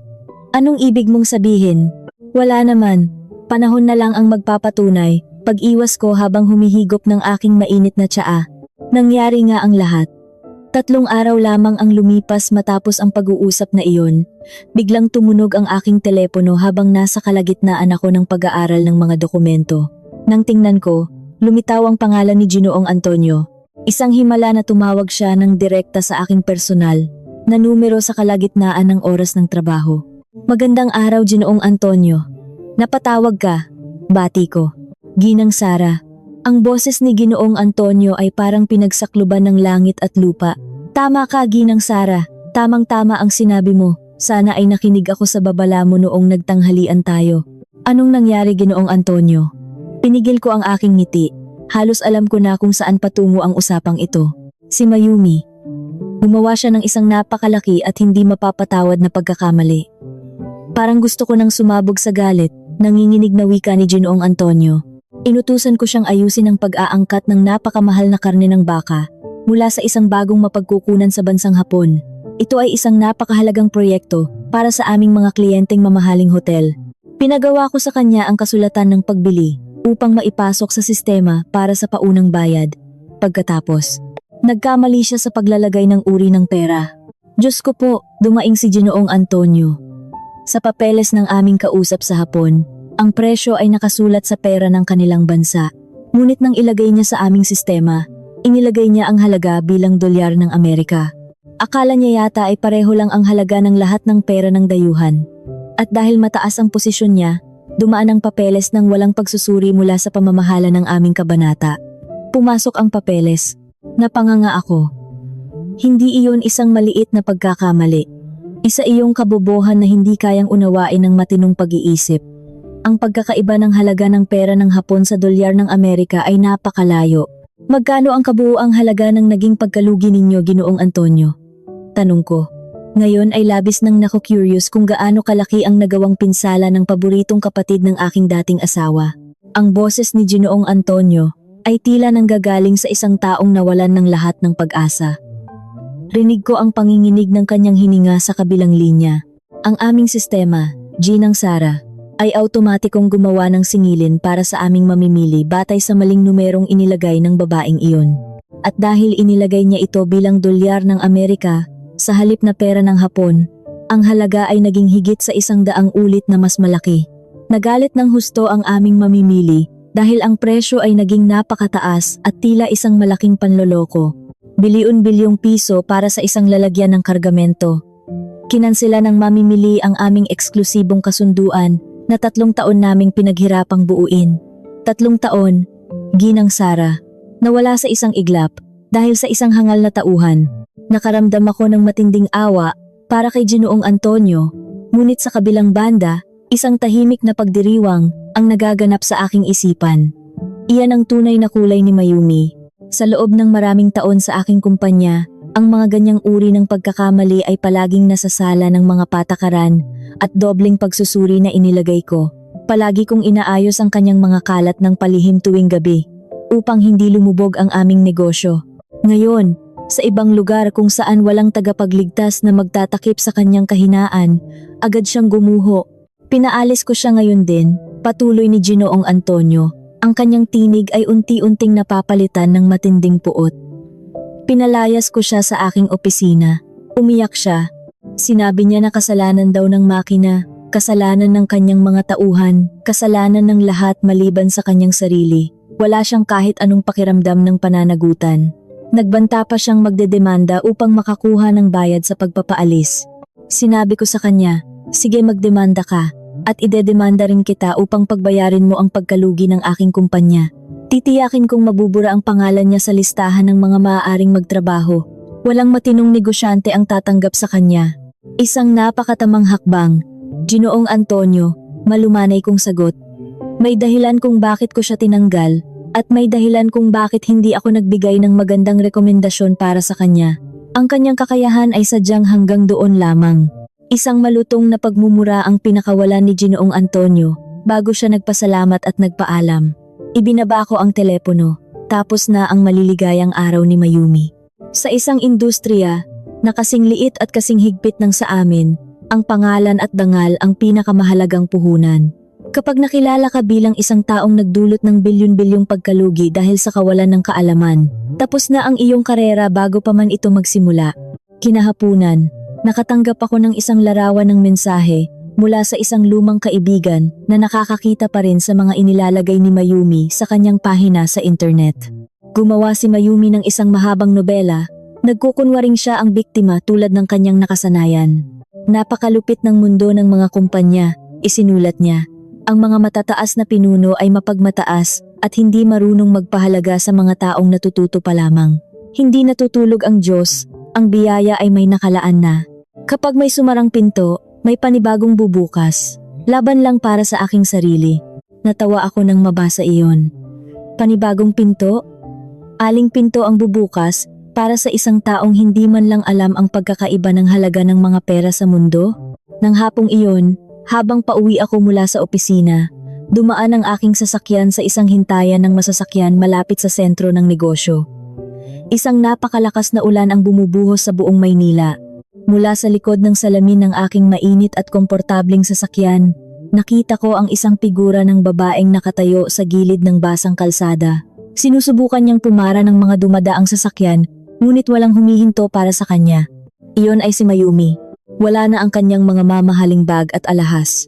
Anong ibig mong sabihin? Wala naman. Panahon na lang ang magpapatunay. Pag-iwas ko habang humihigop ng aking mainit na tsaa. Nangyari nga ang lahat. 3 araw lamang ang lumipas matapos ang pag-uusap na iyon. Biglang tumunog ang aking telepono habang nasa kalagitnaan ako ng pag-aaral ng mga dokumento. Nang tingnan ko, lumitaw ang pangalan ni Ginoong Antonio. Isang himala na tumawag siya ng direkta sa aking personal na numero sa kalagitnaan ng oras ng trabaho. Magandang araw, Ginoong Antonio. Napatawag ka, bati ko. Ginang Sara. Ang boses ni Ginoong Antonio ay parang pinagsakluban ng langit at lupa. Tama ka, Ginang Sara. Tamang-tama ang sinabi mo. Sana ay nakinig ako sa babala mo noong nagtanghalian tayo. Anong nangyari, Ginoong Antonio? Pinigil ko ang aking ngiti. Halos alam ko na kung saan patungo ang usapang ito. Si Mayumi. Gumawa siya ng isang napakalaki at hindi mapapatawad na pagkakamali. Parang gusto ko nang sumabog sa galit, nanginginig na wika ni Ginoong Antonio. Inutusan ko siyang ayusin ang pag-aangkat ng napakamahal na karne ng baka mula sa isang bagong mapagkukunan sa bansang Hapon. Ito ay isang napakahalagang proyekto para sa aming mga kliyenteng mamahaling hotel. Pinagawa ko sa kanya ang kasulatan ng pagbili upang maipasok sa sistema para sa paunang bayad. Pagkatapos, nagkamali siya sa paglalagay ng uri ng pera. Diyos ko po, dumaing si Ginoong Antonio. Sa papeles ng aming kausap sa Hapon, ang presyo ay nakasulat sa pera ng kanilang bansa. Ngunit nang ilagay niya sa aming sistema, inilagay niya ang halaga bilang dolyar ng Amerika. Akala niya yata ay pareho lang ang halaga ng lahat ng pera ng dayuhan. At dahil mataas ang posisyon niya, dumaan ang papeles ng walang pagsusuri mula sa pamamahala ng aming kabanata. Pumasok ang papeles. Napanganga ako. Hindi iyon isang maliit na pagkakamali. Isa iyong kabobohan na hindi kayang unawain ng matinong pag-iisip. Ang pagkakaiba ng halaga ng pera ng Hapon sa dolyar ng Amerika ay napakalayo. Magkano ang kabuuang halaga ng naging pagkalugi ninyo, Ginoong Antonio? Tanong ko. Ngayon ay labis nang naku-curious kung gaano kalaki ang nagawang pinsala ng paboritong kapatid ng aking dating asawa. Ang boses ni Ginoong Antonio ay tila nanggagaling sa isang taong nawalan ng lahat ng pag-asa. Rinig ko ang panginginig ng kanyang hininga sa kabilang linya. Ang aming sistema, Ginang Sara, ay automatikong gumawa ng singilin para sa aming mamimili batay sa maling numerong inilagay ng babaeng iyon. At dahil inilagay niya ito bilang dolyar ng Amerika, sa halip na pera ng Hapon, ang halaga ay naging higit sa 100 ulit na mas malaki. Nagalit ng husto ang aming mamimili dahil ang presyo ay naging napakataas at tila isang malaking panloloko. Bilyon-bilyong piso para sa isang lalagyan ng kargamento. Kinansela ng mamimili ang aming eksklusibong kasunduan na 3 taon naming pinaghirapang buuin. 3 taon, Ginang Sara. Nawala sa isang iglap dahil sa isang hangal na tauhan. Nakaramdam ako ng matinding awa para kay Ginoong Antonio, ngunit sa kabilang banda, isang tahimik na pagdiriwang ang nagaganap sa aking isipan. Iyan ang tunay na kulay ni Mayumi. Sa loob ng maraming taon sa aking kumpanya, ang mga ganyang uri ng pagkakamali ay palaging nasasala ng mga patakaran at dobleng pagsusuri na inilagay ko. Palagi kong inaayos ang kanyang mga kalat ng palihim tuwing gabi upang hindi lumubog ang aming negosyo. Ngayon, sa ibang lugar kung saan walang tagapagligtas na magtatakip sa kanyang kahinaan, agad siyang gumuho. Pinaalis ko siya ngayon din, patuloy ni Ginoong Antonio. Ang kanyang tinig ay unti-unting napapalitan ng matinding puot. Pinalayas ko siya sa aking opisina. Umiyak siya. Sinabi niya na kasalanan daw ng makina, kasalanan ng kanyang mga tauhan, kasalanan ng lahat maliban sa kanyang sarili. Wala siyang kahit anong pakiramdam ng pananagutan. Nagbanta pa siyang magdedemanda upang makakuha ng bayad sa pagpapaalis. Sinabi ko sa kanya, sige magdemanda ka. At idedemanda rin kita upang pagbayarin mo ang pagkalugi ng aking kumpanya. Titiyakin kong mabubura ang pangalan niya sa listahan ng mga maaaring magtrabaho. Walang matinong negosyante ang tatanggap sa kanya. Isang napakatamang hakbang. Ginoong Antonio, malumanay kong sagot. May dahilan kung bakit ko siya tinanggal at may dahilan kung bakit hindi ako nagbigay ng magandang rekomendasyon para sa kanya. Ang kanyang kakayahan ay sadyang hanggang doon lamang. Isang malutong na pagmumura ang pinakawalan ni Ginoong Antonio bago siya nagpasalamat at nagpaalam. Ibinaba ko ang telepono, tapos na ang maliligayang araw ni Mayumi. Sa isang industriya na kasing liit at kasing higpit ng sa amin, ang pangalan at dangal ang pinakamahalagang puhunan. Kapag nakilala ka bilang isang taong nagdulot ng bilyon-bilyong pagkalugi dahil sa kawalan ng kaalaman, tapos na ang iyong karera bago pa man ito magsimula. Kinahapunan, nakatanggap ako ng isang larawan ng mensahe mula sa isang lumang kaibigan na nakakakita pa rin sa mga inilalagay ni Mayumi sa kanyang pahina sa internet. Gumawa si Mayumi ng isang mahabang nobela, nagkukunwaring siya ang biktima tulad ng kanyang nakasanayan. Napakalupit ng mundo ng mga kumpanya, isinulat niya. Ang mga matataas na pinuno ay mapagmataas at hindi marunong magpahalaga sa mga taong natututo pa lamang. Hindi natutulog ang Diyos, ang biyaya ay may nakalaan na. Kapag may sumarang pinto, may panibagong bubukas. Laban lang para sa aking sarili. Natawa ako nang mabasa iyon. Panibagong pinto? Aling pinto ang bubukas para sa isang taong hindi man lang alam ang pagkakaiba ng halaga ng mga pera sa mundo? Nang hapong iyon, habang pauwi ako mula sa opisina, dumaan ang aking sasakyan sa isang hintayan ng masasakyan malapit sa sentro ng negosyo. Isang napakalakas na ulan ang bumubuhos sa buong Maynila. Mula sa likod ng salamin ng aking mainit at komportabling sasakyan, nakita ko ang isang figura ng babaeng nakatayo sa gilid ng basang kalsada. Sinusubukan niyang pumara ng mga dumadaang sasakyan, ngunit walang humihinto para sa kanya. Iyon ay si Mayumi. Wala na ang kanyang mga mamahaling bag at alahas.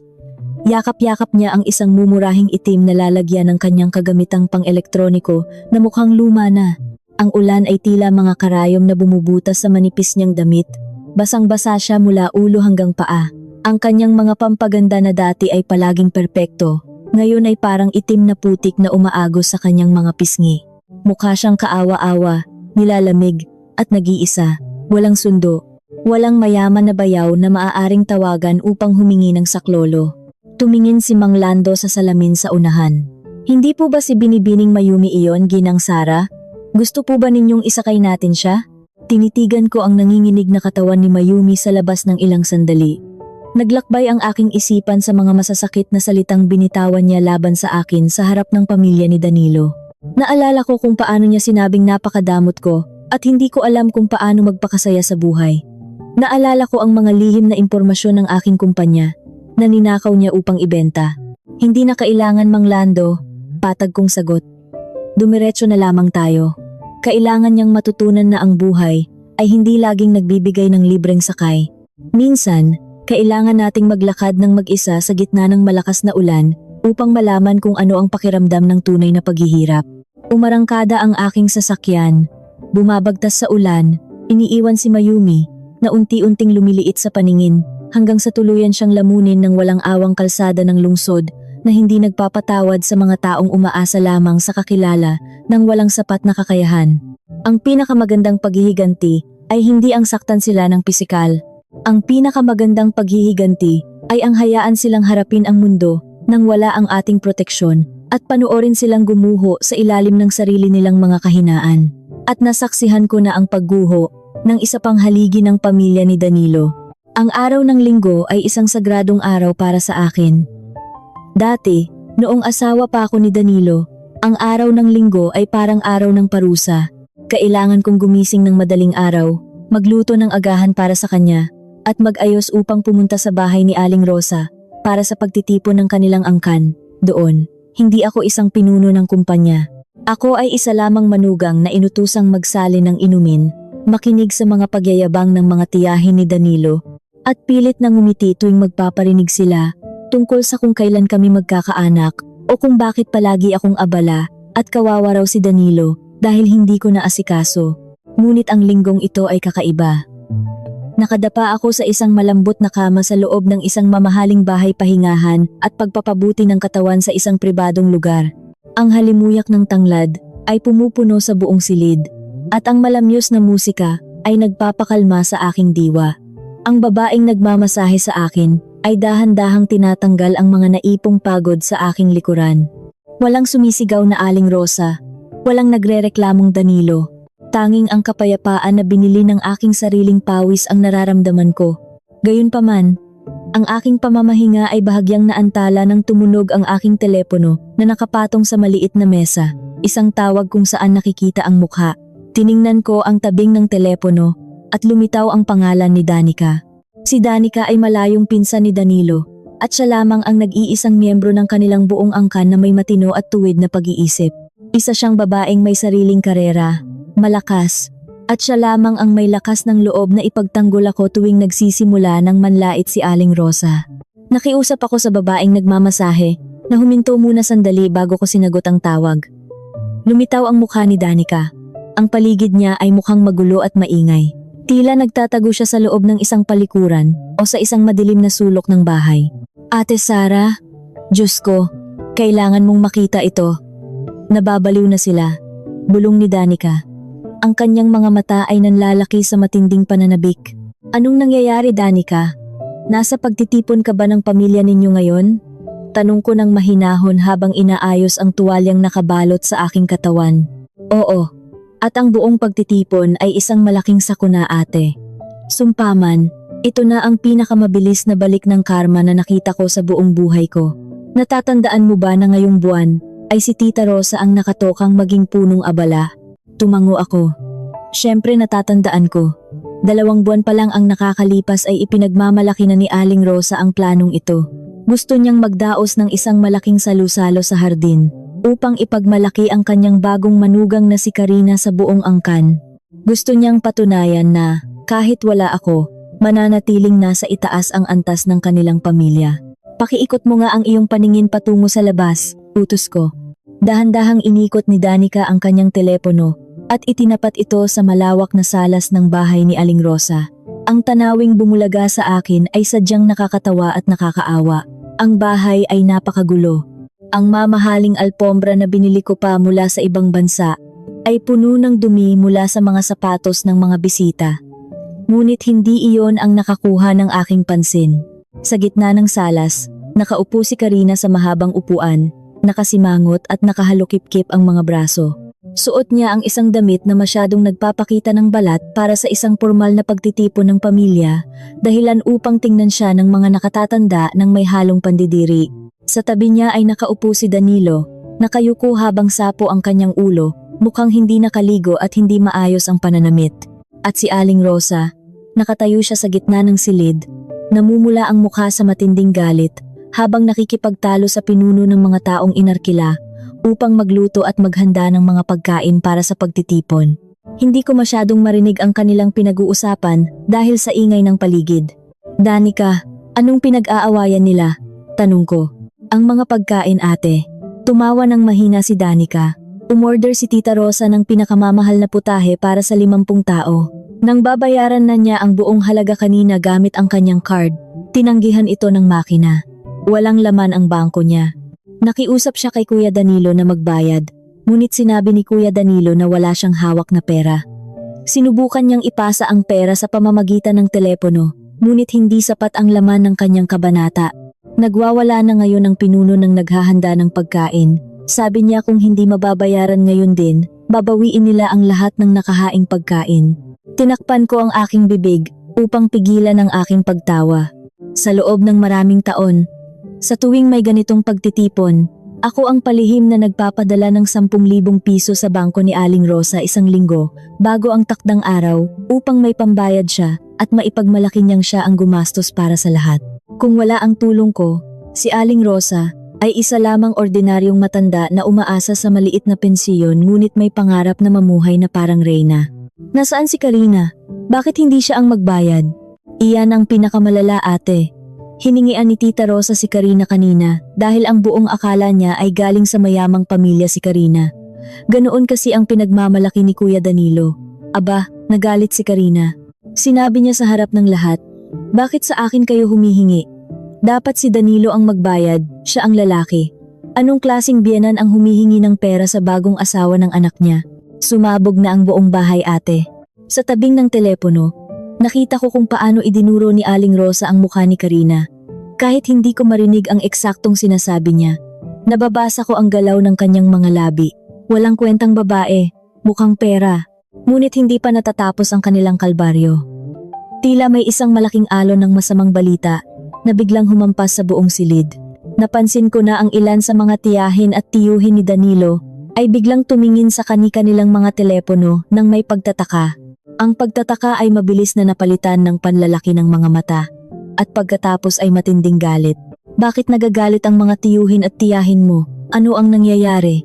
Yakap-yakap niya ang isang mumurahing itim na lalagyan ng kanyang kagamitang pang-elektroniko na mukhang luma na. Ang ulan ay tila mga karayom na bumubutas sa manipis niyang damit. Basang-basa siya mula ulo hanggang paa. Ang kanyang mga pampaganda na dati ay palaging perpekto. Ngayon ay parang itim na putik na umaagos sa kanyang mga pisngi. Mukha siyang kaawa-awa, nilalamig, at nag-iisa. Walang sundo. Walang mayaman na bayaw na maaaring tawagan upang humingi ng saklolo. Tumingin si Mang Lando sa salamin sa unahan. Hindi po ba si Binibining Mayumi iyon, Ginang Sara? Gusto po ba ninyong isakay natin siya? Tinitigan ko ang nanginginig na katawan ni Mayumi sa labas ng ilang sandali. Naglakbay ang aking isipan sa mga masasakit na salitang binitawan niya laban sa akin sa harap ng pamilya ni Danilo. Naalala ko kung paano niya sinabing napakadamot ko at hindi ko alam kung paano magpakasaya sa buhay. Naalala ko ang mga lihim na impormasyon ng aking kumpanya na ninakaw niya upang ibenta. Hindi na kailangan, Mang Lando, patag kong sagot. Dumiretso na lamang tayo. Kailangan niyang matutunan na ang buhay ay hindi laging nagbibigay ng libreng sakay. Minsan, kailangan nating maglakad ng mag-isa sa gitna ng malakas na ulan upang malaman kung ano ang pakiramdam ng tunay na paghihirap. Umarangkada ang aking sasakyan. Bumabagtas sa ulan, iniiwan si Mayumi, na unti-unting lumiliit sa paningin hanggang sa tuluyan siyang lamunin ng walang awang kalsada ng lungsod na hindi nagpapatawad sa mga taong umaasa lamang sa kakilala ng walang sapat na kakayahan. Ang pinakamagandang paghihiganti ay hindi ang saktan sila ng pisikal. Ang pinakamagandang paghihiganti ay ang hayaan silang harapin ang mundo nang wala ang ating proteksyon at panoorin silang gumuho sa ilalim ng sarili nilang mga kahinaan. At nasaksihan ko na ang pagguho ng isa pang haligi ng pamilya ni Danilo. Ang araw ng linggo ay isang sagradong araw para sa akin. Dati, noong asawa pa ako ni Danilo, ang araw ng linggo ay parang araw ng parusa. Kailangan kong gumising ng madaling araw, magluto ng agahan para sa kanya, at mag-ayos upang pumunta sa bahay ni Aling Rosa para sa pagtitipon ng kanilang angkan. Doon, hindi ako isang pinuno ng kumpanya. Ako ay isa lamang manugang na inutusang magsali ng inumin, makinig sa mga pagyayabang ng mga tiyahin ni Danilo, at pilit na ngumiti tuwing magpaparinig sila tungkol sa kung kailan kami magkakaanak o kung bakit palagi akong abala at kawawa raw si Danilo dahil hindi ko naasikaso. Ngunit ang linggong ito ay kakaiba. Nakadapa ako sa isang malambot na kama sa loob ng isang mamahaling bahay pahingahan at pagpapabuti ng katawan sa isang pribadong lugar. Ang halimuyak ng tanglad ay pumupuno sa buong silid at ang malamyos na musika ay nagpapakalma sa aking diwa. Ang babaeng nagmamasahe sa akin ay dahan-dahang tinatanggal ang mga naipong pagod sa aking likuran. Walang sumisigaw na Aling Rosa, walang nagrereklamong Danilo. Tanging ang kapayapaan na binili ng aking sariling pawis ang nararamdaman ko. Gayunpaman, ang aking pamamahinga ay bahagyang naantala nang tumunog ang aking telepono na nakapatong sa maliit na mesa, isang tawag kung saan nakikita ang mukha. Tiningnan ko ang tabing ng telepono at lumitaw ang pangalan ni Danica. Si Danica ay malayong pinsan ni Danilo at siya lamang ang nag-iisang miyembro ng kanilang buong angkan na may matino at tuwid na pag-iisip. Isa siyang babaeng may sariling karera, malakas, at siya lamang ang may lakas ng loob na ipagtanggol ako tuwing nagsisimula ng manlait si Aling Rosa. Nakiusap ako sa babaeng nagmamasahe na huminto muna sandali bago ko sinagot ang tawag. Lumitaw ang mukha ni Danica. Ang paligid niya ay mukhang magulo at maingay. Tila nagtatago siya sa loob ng isang palikuran o sa isang madilim na sulok ng bahay. Ate Sara, Diyos ko, kailangan mong makita ito. Nababaliw na sila. Bulong ni Danica. Ang kanyang mga mata ay nanlalaki sa matinding pananabik. Anong nangyayari, Danica? Nasa pagtitipon ka ba ng pamilya ninyo ngayon? Tanong ko ng mahinahon habang inaayos ang tuwalyang nakabalot sa aking katawan. Oo. At ang buong pagtitipon ay isang malaking sakuna, ate. Sumpaman, ito na ang pinakamabilis na balik ng karma na nakita ko sa buong buhay ko. Natatandaan mo ba na ngayong buwan ay si Tita Rosa ang nakatokang maging punong abala? Tumango ako. Siyempre natatandaan ko. 2 buwan pa lang ang nakakalipas ay ipinagmamalaki na ni Aling Rosa ang planong ito. Gusto niyang magdaos ng isang malaking salusalo sa hardin upang ipagmalaki ang kanyang bagong manugang na si Karina sa buong angkan. Gusto niyang patunayan na kahit wala ako, mananatiling nasa itaas ang antas ng kanilang pamilya. Pakiikot mo nga ang iyong paningin patungo sa labas, utos ko. Dahan-dahang inikot ni Danica ang kanyang telepono at itinapat ito sa malawak na salas ng bahay ni Aling Rosa. Ang tanawing bumulaga sa akin ay sadyang nakakatawa at nakakaawa. Ang bahay ay napakagulo. Ang mamahaling alpombra na binili ko pa mula sa ibang bansa ay puno ng dumi mula sa mga sapatos ng mga bisita. Ngunit hindi iyon ang nakakuha ng aking pansin. Sa gitna ng salas, nakaupo si Karina sa mahabang upuan, nakasimangot at nakahalukip-kip ang mga braso. Suot niya ang isang damit na masyadong nagpapakita ng balat para sa isang formal na pagtitipon ng pamilya, dahilan upang tingnan siya ng mga nakatatanda ng may halong pandidiri. Sa tabi niya ay nakaupo si Danilo, nakayuko habang sapo ang kanyang ulo, mukhang hindi nakaligo at hindi maayos ang pananamit. At si Aling Rosa, nakatayo siya sa gitna ng silid, namumula ang mukha sa matinding galit, habang nakikipagtalo sa pinuno ng mga taong inarkila upang magluto at maghanda ng mga pagkain para sa pagtitipon. Hindi ko masyadong marinig ang kanilang pinag-uusapan dahil sa ingay ng paligid. Danica, anong pinag-aawayan nila? Tanong ko. Ang mga pagkain, ate. Tumawa ng mahina si Danica. Umorder si Tita Rosa ng pinakamamahal na putahe para sa 50 tao. Nang babayaran na niya ang buong halaga kanina gamit ang kanyang card, tinanggihan ito ng makina. Walang laman ang bangko niya. Nakiusap siya kay Kuya Danilo na magbayad, ngunit sinabi ni Kuya Danilo na wala siyang hawak na pera. Sinubukan niyang ipasa ang pera sa pamamagitan ng telepono, ngunit hindi sapat ang laman ng kanyang kabanata. Nagwawala na ngayon ang pinuno ng naghahanda ng pagkain. Sabi niya kung hindi mababayaran ngayon din, babawiin nila ang lahat ng nakahaing pagkain. Tinakpan ko ang aking bibig upang pigilan ang aking pagtawa. Sa loob ng maraming taon, sa tuwing may ganitong pagtitipon, ako ang palihim na nagpapadala ng 10,000 piso sa bangko ni Aling Rosa isang linggo bago ang takdang araw upang may pambayad siya at maipagmalaki niyang siya ang gumastos para sa lahat. Kung wala ang tulong ko, si Aling Rosa ay isa lamang ordinaryong matanda na umaasa sa maliit na pensiyon ngunit may pangarap na mamuhay na parang reyna. Nasaan si Karina? Bakit hindi siya ang magbayad? Iyan ang pinakamalala, ate. Hiningian ni Tita Rosa si Karina kanina dahil ang buong akala niya ay galing sa mayamang pamilya si Karina. Ganoon kasi ang pinagmamalaki ni Kuya Danilo. Aba, nagalit si Karina. Sinabi niya sa harap ng lahat, "Bakit sa akin kayo humihingi? Dapat si Danilo ang magbayad, siya ang lalaki. Anong klaseng biyenan ang humihingi ng pera sa bagong asawa ng anak niya?" Sumabog na ang buong bahay, ate. Sa tabing ng telepono, nakita ko kung paano idinuro ni Aling Rosa ang mukha ni Karina. Kahit hindi ko marinig ang eksaktong sinasabi niya, nababasa ko ang galaw ng kanyang mga labi. Walang kwentang babae, mukhang pera. Ngunit hindi pa natatapos ang kanilang kalbaryo. Tila may isang malaking alon ng masamang balita na biglang humampas sa buong silid. Napansin ko na ang ilan sa mga tiyahin at tiyuhin ni Danilo ay biglang tumingin sa kani-kanilang mga telepono nang may pagtataka. Ang pagtataka ay mabilis na napalitan ng panlalaki ng mga mata at pagkatapos ay matinding galit. Bakit nagagalit ang mga tiyuhin at tiyahin mo? Ano ang nangyayari?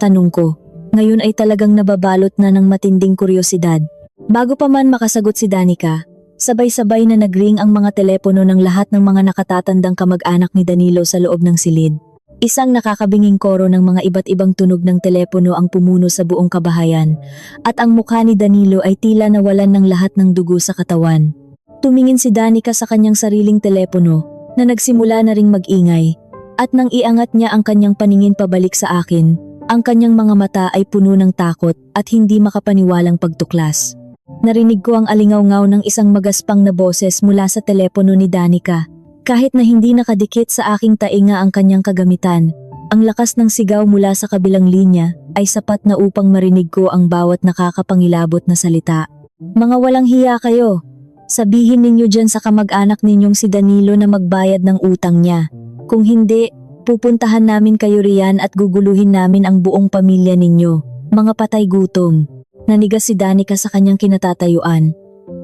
Tanong ko. Ngayon ay talagang nababalot na ng matinding kuryosidad. Bago pa man makasagot si Danica, sabay-sabay na nagring ang mga telepono ng lahat ng mga nakatatandang kamag-anak ni Danilo sa loob ng silid. Isang nakakabinging koro ng mga iba't ibang tunog ng telepono ang pumuno sa buong kabahayan, at ang mukha ni Danilo ay tila nawalan ng lahat ng dugo sa katawan. Tumingin si Danica sa kanyang sariling telepono na nagsimula na ring mag-ingay, at nang iangat niya ang kanyang paningin pabalik sa akin, ang kanyang mga mata ay puno ng takot at hindi makapaniwalang pagtuklas. Narinig ko ang alingaw-ngaw ng isang magaspang na boses mula sa telepono ni Danica. Kahit na hindi nakadikit sa aking tainga ang kanyang kagamitan, ang lakas ng sigaw mula sa kabilang linya ay sapat na upang marinig ko ang bawat nakakapangilabot na salita. "Mga walang hiya kayo! Sabihin ninyo dyan sa kamag-anak ninyong si Danilo na magbayad ng utang niya. Kung hindi, pupuntahan namin kayo riyan at guguluhin namin ang buong pamilya ninyo. Mga patay gutom." Nanigas si Danica sa kanyang kinatatayuan.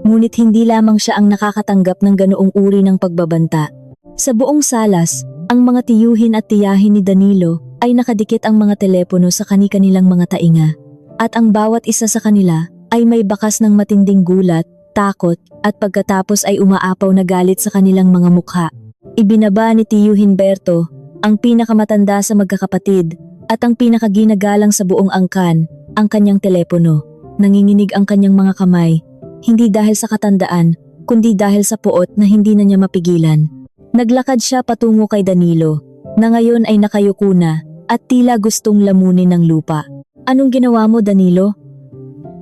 Ngunit hindi lamang siya ang nakakatanggap ng ganoong uri ng pagbabanta. Sa buong salas, ang mga tiyuhin at tiyahin ni Danilo ay nakadikit ang mga telepono sa kani-kanilang mga tainga. At ang bawat isa sa kanila ay may bakas ng matinding gulat, takot, at pagkatapos ay umaapaw na galit sa kanilang mga mukha. Ibinaba ni Tiyo Humberto, ang pinakamatanda sa magkakapatid at ang pinakaginagalang sa buong angkan, ang kanyang telepono. Nanginginig ang kanyang mga kamay. Hindi dahil sa katandaan, kundi dahil sa puot na hindi na niya mapigilan. Naglakad siya patungo kay Danilo, na ngayon ay nakayuko na at tila gustong lamunin ng lupa. "Anong ginawa mo, Danilo?"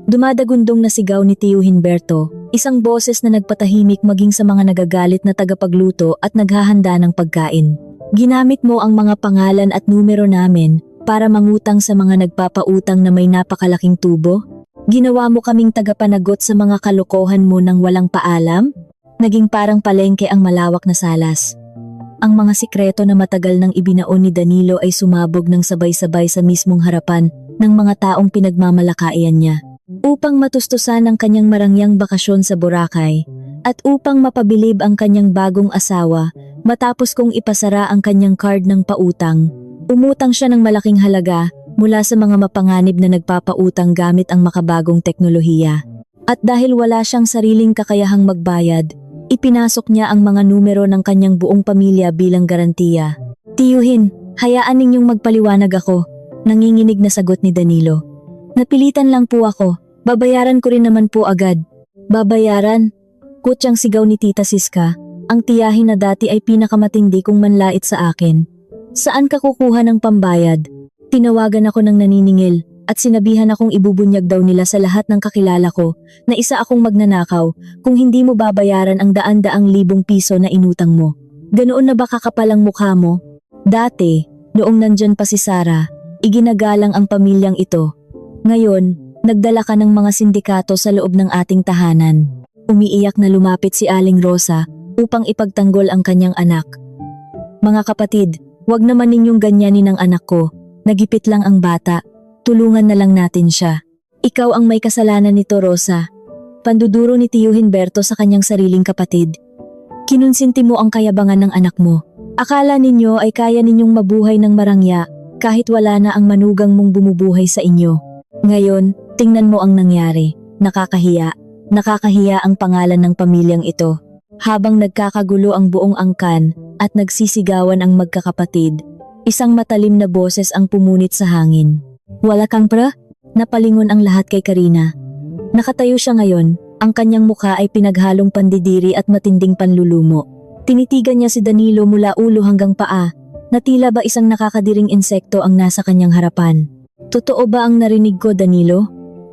Dumadagundong na sigaw ni Tiyo Humberto, isang boses na nagpatahimik maging sa mga nagagalit na tagapagluto at naghahanda ng pagkain. "Ginamit mo ang mga pangalan at numero namin para mangutang sa mga nagpapautang na may napakalaking tubo? Ginawa mo kaming tagapanagot sa mga kalokohan mo nang walang paalam?" Naging parang palengke ang malawak na salas. Ang mga sikreto na matagal nang ibinaon ni Danilo ay sumabog ng sabay-sabay sa mismong harapan ng mga taong pinagmamalakayan niya. Upang matustusan ang kanyang marangyang bakasyon sa Boracay at upang mapabilib ang kanyang bagong asawa matapos kong ipasara ang kanyang card ng pautang, umutang siya ng malaking halaga mula sa mga mapanganib na nagpapautang gamit ang makabagong teknolohiya. At dahil wala siyang sariling kakayahang magbayad, ipinasok niya ang mga numero ng kanyang buong pamilya bilang garantiya. "Tiyuhin, hayaan ninyong magpaliwanag ako," nanginginig na sagot ni Danilo. "Napilitan lang po ako, babayaran ko rin naman po agad." Babayaran? Kutyang sigaw ni Tita Siska, ang tiyahin na dati ay pinakamatindi kong manlait sa akin. Saan ka kukuha ng pambayad? Tinawagan ako ng naniningil at sinabihan akong ibubunyag daw nila sa lahat ng kakilala ko na isa akong magnanakaw kung hindi mo babayaran ang daan-daang libong piso na inutang mo. Ganoon na ba kakapalang mukha mo? Dati, noong nandyan pa si Sarah, iginagalang ang pamilyang ito. Ngayon, nagdala ka ng mga sindikato sa loob ng ating tahanan. Umiiyak na lumapit si Aling Rosa upang ipagtanggol ang kanyang anak. Mga kapatid, wag naman ninyong ganyanin ang anak ko. Nagipit lang ang bata. Tulungan na lang natin siya. Ikaw ang may kasalanan nito, Rosa. Panduduro ni Tio Humberto sa kanyang sariling kapatid. Kinunsinti mo ang kayabangan ng anak mo. Akala ninyo ay kaya ninyong mabuhay ng marangya kahit wala na ang manugang mong bumubuhay sa inyo. Ngayon, tingnan mo ang nangyari. Nakakahiya. Nakakahiya ang pangalan ng pamilyang ito. Habang nagkakagulo ang buong angkan at nagsisigawan ang magkakapatid, isang matalim na boses ang pumunit sa hangin. Wala kang pra? Napalingon ang lahat kay Karina. Nakatayo siya ngayon, ang kanyang mukha ay pinaghalong pandidiri at matinding panlulumo. Tinitigan niya si Danilo mula ulo hanggang paa, na tila ba isang nakakadiring insekto ang nasa kanyang harapan. Totoo ba ang narinig ko, Danilo?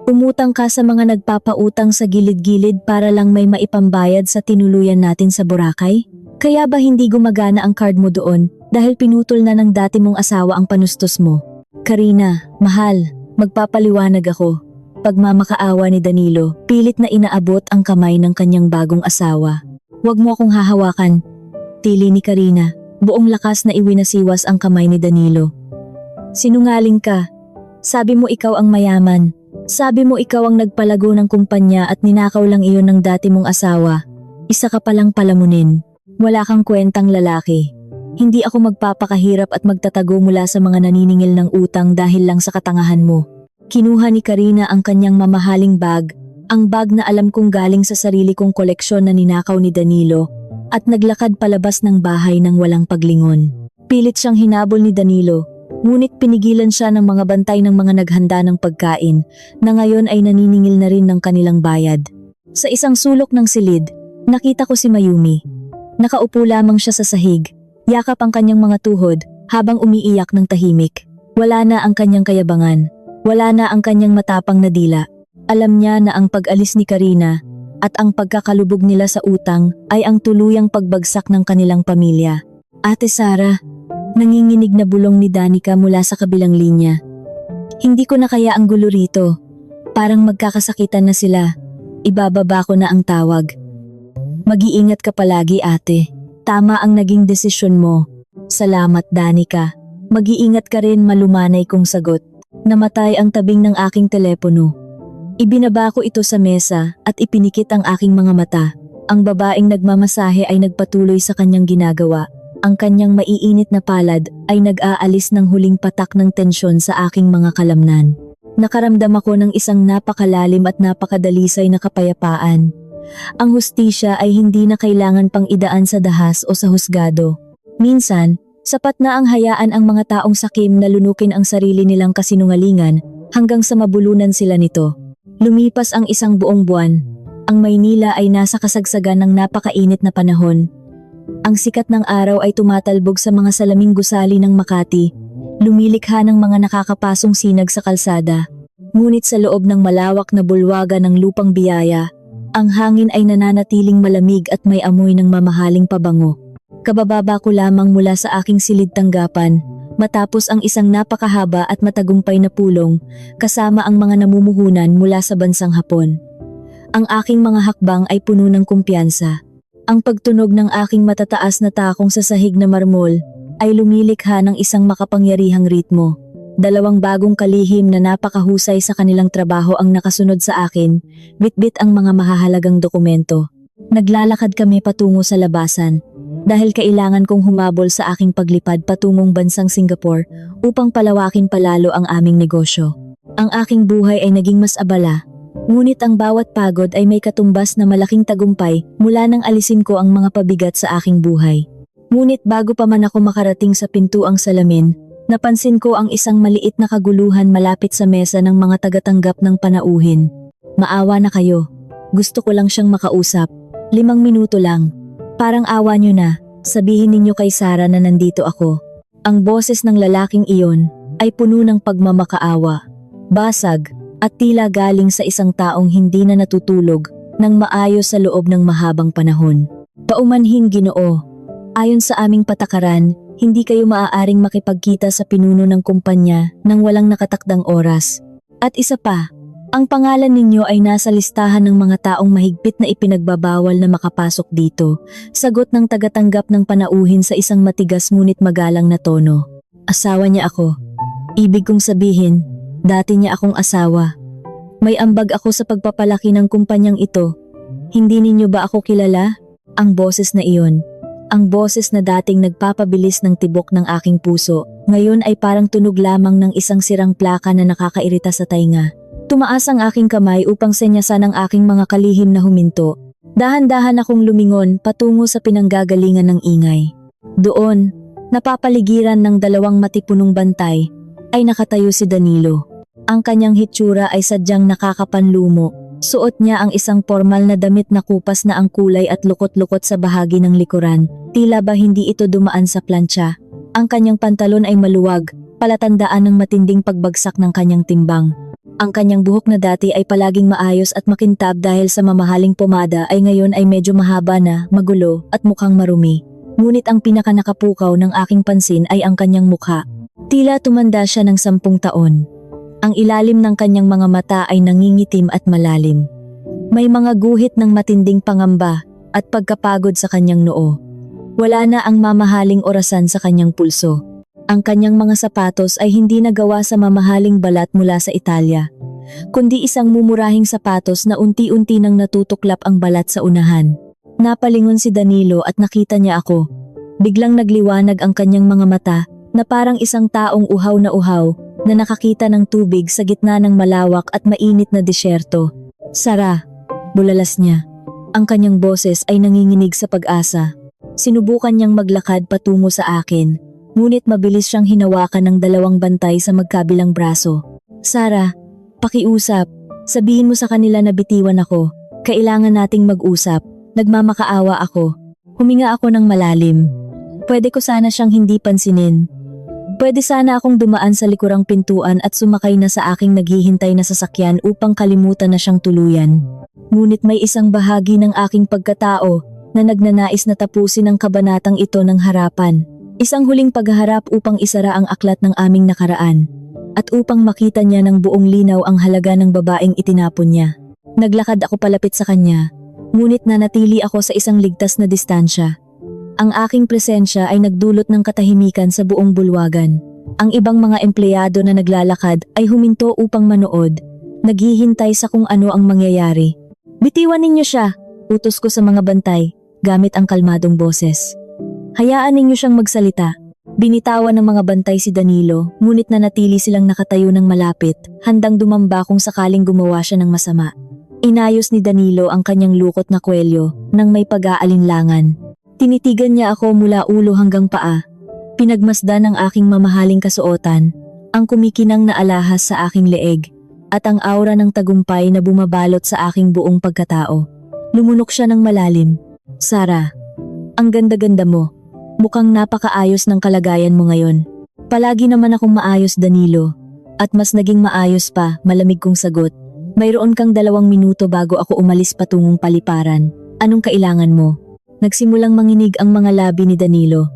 Umutang ka sa mga nagpapautang sa gilid-gilid para lang may maipambayad sa tinuluyan natin sa Boracay? Kaya ba hindi gumagana ang card mo doon dahil pinutol na ng dati mong asawa ang panustos mo? Karina, mahal, magpapaliwanag ako. Pagmamakaawa ni Danilo, pilit na inaabot ang kamay ng kanyang bagong asawa. Huwag mo akong hahawakan. Tili ni Karina, buong lakas na iwinasiwas ang kamay ni Danilo. Sinungaling ka. Sabi mo ikaw ang mayaman. Sabi mo ikaw ang nagpalago ng kumpanya at ninakaw lang iyon ng dati mong asawa. Isa ka palang palamunin. Wala kang kwentang lalaki. Hindi ako magpapakahirap at magtatago mula sa mga naniningil ng utang dahil lang sa katangahan mo. Kinuha ni Karina ang kanyang mamahaling bag, ang bag na alam kong galing sa sarili kong koleksyon na ninakaw ni Danilo, at naglakad palabas ng bahay ng walang paglingon. Pilit siyang hinabol ni Danilo. Ngunit pinigilan siya ng mga bantay ng mga naghanda ng pagkain na ngayon ay naniningil na rin ng kanilang bayad. Sa isang sulok ng silid, nakita ko si Mayumi. Nakaupo lamang siya sa sahig, yakap ang kanyang mga tuhod habang umiiyak ng tahimik. Wala na ang kanyang kayabangan, wala na ang kanyang matapang na dila. Alam niya na ang pag-alis ni Karina at ang pagkakalubog nila sa utang ay ang tuluyang pagbagsak ng kanilang pamilya. Ate Sarah, nanginginig na bulong ni Danica mula sa kabilang linya. Hindi ko na kaya ang gulo rito. Parang magkakasakitan na sila. Ibababa ko na ang tawag. Mag-iingat ka palagi, ate. Tama ang naging desisyon mo. Salamat, Danica. Mag-iingat ka rin, malumanay kong sagot. Namatay ang tabing ng aking telepono. Ibinaba ko ito sa mesa at ipinikit ang aking mga mata. Ang babaeng nagmamasahe ay nagpatuloy sa kanyang ginagawa. Ang kanyang maiinit na palad ay nag-aalis ng huling patak ng tensyon sa aking mga kalamnan. Nakaramdam ako ng isang napakalalim at napakadalisay na kapayapaan. Ang hustisya ay hindi na kailangan pang idaan sa dahas o sa husgado. Minsan, sapat na ang hayaan ang mga taong sakim na lunukin ang sarili nilang kasinungalingan hanggang sa mabulunan sila nito. Lumipas ang isang buong buwan. Ang Maynila ay nasa kasagsagan ng napakainit na panahon. Ang sikat ng araw ay tumatalbog sa mga salaming gusali ng Makati, lumilikha ng mga nakakapasong sinag sa kalsada. Ngunit sa loob ng malawak na bulwaga ng lupang biyaya, ang hangin ay nananatiling malamig at may amoy ng mamahaling pabango. Kabababa ko lamang mula sa aking silid tanggapan, matapos ang isang napakahaba at matagumpay na pulong, kasama ang mga namumuhunan mula sa bansang Hapon. Ang aking mga hakbang ay puno ng kumpiyansa. Ang pagtunog ng aking matataas na takong sa sahig na marmol ay lumilikha ng isang makapangyarihang ritmo. Dalawang bagong kalihim na napakahusay sa kanilang trabaho ang nakasunod sa akin, bitbit ang mga mahahalagang dokumento. Naglalakad kami patungo sa labasan dahil kailangan kong humabol sa aking paglipad patungong bansang Singapore upang palawakin palalo ang aming negosyo. Ang aking buhay ay naging mas abala. Ngunit ang bawat pagod ay may katumbas na malaking tagumpay mula nang alisin ko ang mga pabigat sa aking buhay. Ngunit bago pa man ako makarating sa pintuang salamin, napansin ko ang isang maliit na kaguluhan malapit sa mesa ng mga tagatanggap ng panauhin. Maawa na kayo. Gusto ko lang siyang makausap. 5 minuto lang. Parang awa niyo na. Sabihin ninyo kay Sarah na nandito ako. Ang boses ng lalaking iyon ay puno ng pagmamakaawa, basag, at tila galing sa isang taong hindi na natutulog ng maayos sa loob ng mahabang panahon. Paumanhin, Ginoo. Ayon sa aming patakaran, hindi kayo maaaring makipagkita sa pinuno ng kumpanya nang walang nakatakdang oras. At isa pa, ang pangalan ninyo ay nasa listahan ng mga taong mahigpit na ipinagbabawal na makapasok dito, sagot ng tagatanggap ng panauhin sa isang matigas ngunit magalang na tono. Asawa niya ako. Ibig kong sabihin, dati niya akong asawa. May ambag ako sa pagpapalaki ng kumpanyang ito. Hindi ninyo ba ako kilala? Ang boses na iyon. Ang boses na dating nagpapabilis ng tibok ng aking puso, ngayon ay parang tunog lamang ng isang sirang plaka na nakakairita sa tainga. Tumaas ang aking kamay upang senyasan ang aking mga kalihim na huminto. Dahan-dahan akong lumingon patungo sa pinanggagalingan ng ingay. Doon, napapaligiran ng 2 matipunong bantay, ay nakatayo si Danilo. Ang kanyang hitsura ay sadyang nakakapanlumo. Suot niya ang isang formal na damit na kupas na ang kulay at lukot-lukot sa bahagi ng likuran. Tila ba hindi ito dumaan sa plancha. Ang kanyang pantalon ay maluwag, palatandaan ng matinding pagbagsak ng kanyang timbang. Ang kanyang buhok na dati ay palaging maayos at makintab dahil sa mamahaling pomada ay ngayon ay medyo mahaba na, magulo at mukhang marumi. Ngunit ang pinakanakapukaw ng aking pansin ay ang kanyang mukha. Tila tumanda siya ng 10 taon. Ang ilalim ng kanyang mga mata ay nangingitim at malalim. May mga guhit ng matinding pangamba at pagkapagod sa kanyang noo. Wala na ang mamahaling orasan sa kanyang pulso. Ang kanyang mga sapatos ay hindi nagawa sa mamahaling balat mula sa Italia, kundi isang mumurahing sapatos na unti-unti nang natutuklap ang balat sa unahan. Napalingon si Danilo at nakita niya ako. Biglang nagliwanag ang kanyang mga mata na parang isang taong uhaw na nakakita ng tubig sa gitna ng malawak at mainit na disyerto. Sarah, bulalas niya. Ang kanyang boses ay nanginginig sa pag-asa. Sinubukan niyang maglakad patungo sa akin, ngunit mabilis siyang hinawakan ng 2 bantay sa magkabilang braso. Sarah, pakiusap. Sabihin mo sa kanila na bitiwan ako. Kailangan nating mag-usap. Nagmamakaawa ako. Huminga ako ng malalim. Pwede ko sana siyang hindi pansinin. Pwede sana akong dumaan sa likurang pintuan at sumakay na sa aking naghihintay na sasakyan upang kalimutan na siyang tuluyan. Ngunit may isang bahagi ng aking pagkatao na nagnanais na tapusin ang kabanatang ito ng harapan. Isang huling pagharap upang isara ang aklat ng aming nakaraan at upang makita niya ng buong linaw ang halaga ng babaeng itinapon niya. Naglakad ako palapit sa kanya, ngunit nanatili ako sa isang ligtas na distansya. Ang aking presensya ay nagdulot ng katahimikan sa buong bulwagan. Ang ibang mga empleyado na naglalakad ay huminto upang manood, naghihintay sa kung ano ang mangyayari. Bitiwan ninyo siya, utos ko sa mga bantay, gamit ang kalmadong boses. Hayaan ninyo siyang magsalita. Binitawan ng mga bantay si Danilo, ngunit nanatili silang nakatayo ng malapit, handang dumamba kung sakaling gumawa siya ng masama. Inayos ni Danilo ang kanyang lukot na kwelyo nang may pag-aalinlangan. Tinitigan niya ako mula ulo hanggang paa. Pinagmasdan ang aking mamahaling kasuotan, ang kumikinang na alahas sa aking leeg, at ang aura ng tagumpay na bumabalot sa aking buong pagkatao. Lumunok siya ng malalim. Sarah, ang ganda-ganda mo. Mukhang napakaayos ng kalagayan mo ngayon. Palagi naman akong maayos, Danilo. At mas naging maayos pa, malamig kong sagot. Mayroon kang 2 minuto bago ako umalis patungong paliparan. Anong kailangan mo? Nagsimulang manginig ang mga labi ni Danilo.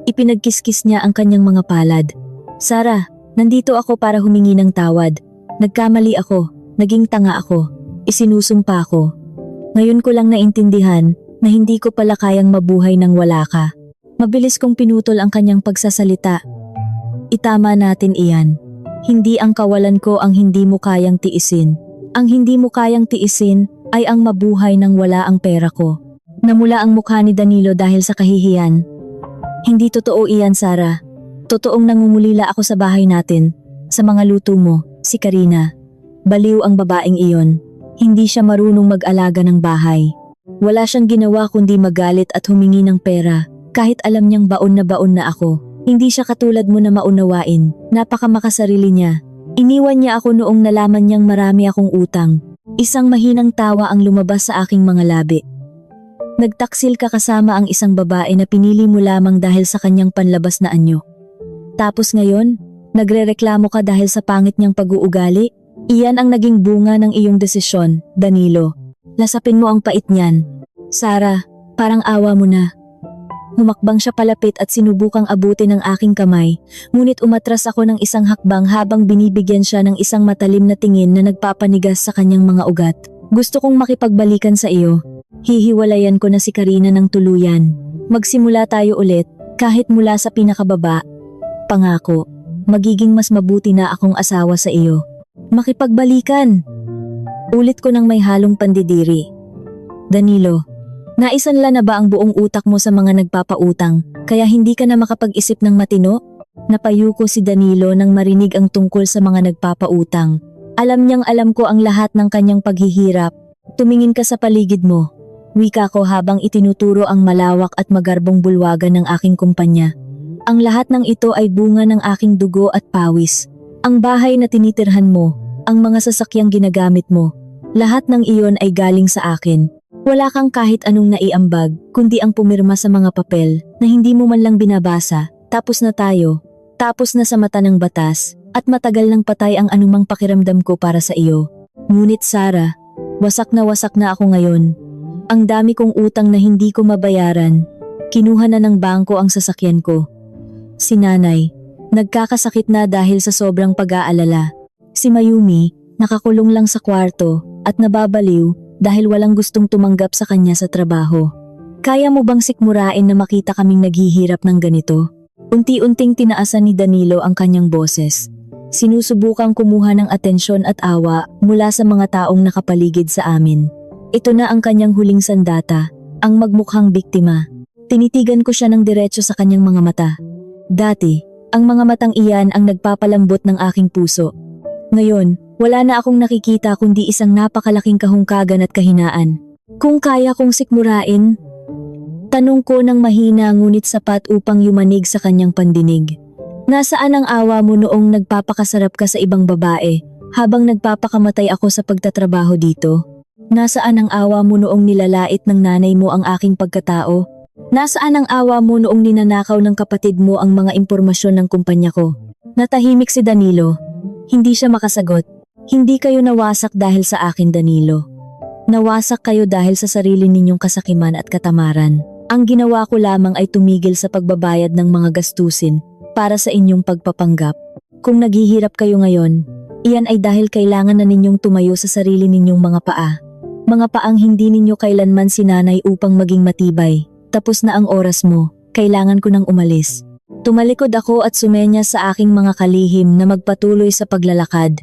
Ipinagkiskis niya ang kanyang mga palad. Sarah, nandito ako para humingi ng tawad. Nagkamali ako, naging tanga ako, isinusumpa ko. Ngayon ko lang naintindihan na hindi ko pala kayang mabuhay nang wala ka. Mabilis kong pinutol ang kanyang pagsasalita. Itama natin iyan. Hindi ang kawalan ko ang hindi mo kayang tiisin. Ang hindi mo kayang tiisin ay ang mabuhay nang wala ang pera ko. Namula ang mukha ni Danilo dahil sa kahihiyan. Hindi totoo iyan, Sarah. Totoong nangungulila ako sa bahay natin. Sa mga luto mo, si Karina. Baliw ang babaeng iyon. Hindi siya marunong mag-alaga ng bahay. Wala siyang ginawa kundi magalit at humingi ng pera, kahit alam niyang baon na ako. Hindi siya katulad mo na maunawain. Napakamakasarili niya. Iniwan niya ako noong nalaman niyang marami akong utang. Isang mahinang tawa ang lumabas sa aking mga labi. Nagtaksil ka kasama ang isang babae na pinili mo lamang dahil sa kanyang panlabas na anyo. Tapos ngayon, nagrereklamo ka dahil sa pangit niyang pag-uugali? Iyan ang naging bunga ng iyong desisyon, Danilo. Lasapin mo ang pait niyan. Sara, parang awa mo na. Humakbang siya palapit at sinubukang abutin ng aking kamay, ngunit umatras ako ng isang hakbang habang binibigyan siya ng isang matalim na tingin na nagpapanigas sa kanyang mga ugat. Gusto kong makipagbalikan sa iyo. Hihiwalayan ko na si Karina ng tuluyan. Magsimula tayo ulit, kahit mula sa pinakababa. Pangako, magiging mas mabuti na akong asawa sa iyo. Makipagbalikan! Ulit ko ng may halong pandidiri. Danilo, naisanla na ba ang buong utak mo sa mga nagpapautang, kaya hindi ka na makapag-isip ng matino? Napayuko si Danilo nang marinig ang tungkol sa mga nagpapautang. Alam niyang alam ko ang lahat ng kanyang paghihirap. Tumingin ka sa paligid mo. Wika ko habang itinuturo ang malawak at magarbong bulwagan ng aking kumpanya. Ang lahat ng ito ay bunga ng aking dugo at pawis. Ang bahay na tinitirhan mo, ang mga sasakyang ginagamit mo, lahat ng iyon ay galing sa akin. Wala kang kahit anong naiambag, kundi ang pumirma sa mga papel na hindi mo man lang binabasa. Tapos na tayo. Tapos na sa mata ng batas, at matagal nang patay ang anumang pakiramdam ko para sa iyo. Ngunit Sara, wasak na ako ngayon. Ang dami kong utang na hindi ko mabayaran. Kinuha na ng bangko ang sasakyan ko. Si nanay, nagkakasakit na dahil sa sobrang pag-aalala. Si Mayumi, nakakulong lang sa kwarto at nababaliw dahil walang gustong tumanggap sa kanya sa trabaho. Kaya mo bang sikmurain na makita kaming naghihirap ng ganito? Unti-unting tinaasan ni Danilo ang kanyang boses. Sinusubukang kumuha ng atensyon at awa mula sa mga taong nakapaligid sa amin. Ito na ang kanyang huling sandata, ang magmukhang biktima. Tinitigan ko siya ng diretso sa kanyang mga mata. Dati, ang mga matang iyan ang nagpapalambot ng aking puso. Ngayon, wala na akong nakikita kundi isang napakalaking kahungkagan at kahinaan. Kung kaya kong sikmurain, tanong ko ng mahina ngunit sapat upang yumanig sa kanyang pandinig. Nasaan ang awa mo noong nagpapakasarap ka sa ibang babae habang nagpapakamatay ako sa pagtatrabaho dito? Nasaan ang awa mo noong nilalait ng nanay mo ang aking pagkatao? Nasaan ang awa mo noong ninanakaw ng kapatid mo ang mga impormasyon ng kumpanya ko? Natahimik si Danilo. Hindi siya makasagot. Hindi kayo nawasak dahil sa akin, Danilo. Nawasak kayo dahil sa sarili ninyong kasakiman at katamaran. Ang ginawa ko lamang ay tumigil sa pagbabayad ng mga gastusin para sa inyong pagpapanggap. Kung naghihirap kayo ngayon, iyan ay dahil kailangan na ninyong tumayo sa sarili ninyong mga paa. Mga paang hindi ninyo kailanman sinanay upang maging matibay. Tapos na ang oras mo, kailangan ko nang umalis. Tumalikod ako at sumenya sa aking mga kalihim na magpatuloy sa paglalakad.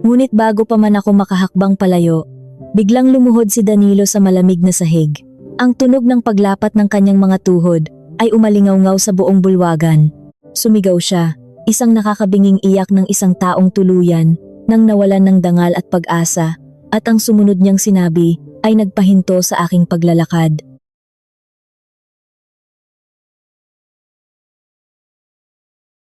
Ngunit bago pa man ako makahakbang palayo, biglang lumuhod si Danilo sa malamig na sahig. Ang tunog ng paglapat ng kanyang mga tuhod ay umalingaw-ngaw sa buong bulwagan. Sumigaw siya, isang nakakabinging iyak ng isang taong tuluyan nang nawalan ng dangal at pag-asa, at ang sumunod niyang sinabi ay nagpahinto sa aking paglalakad.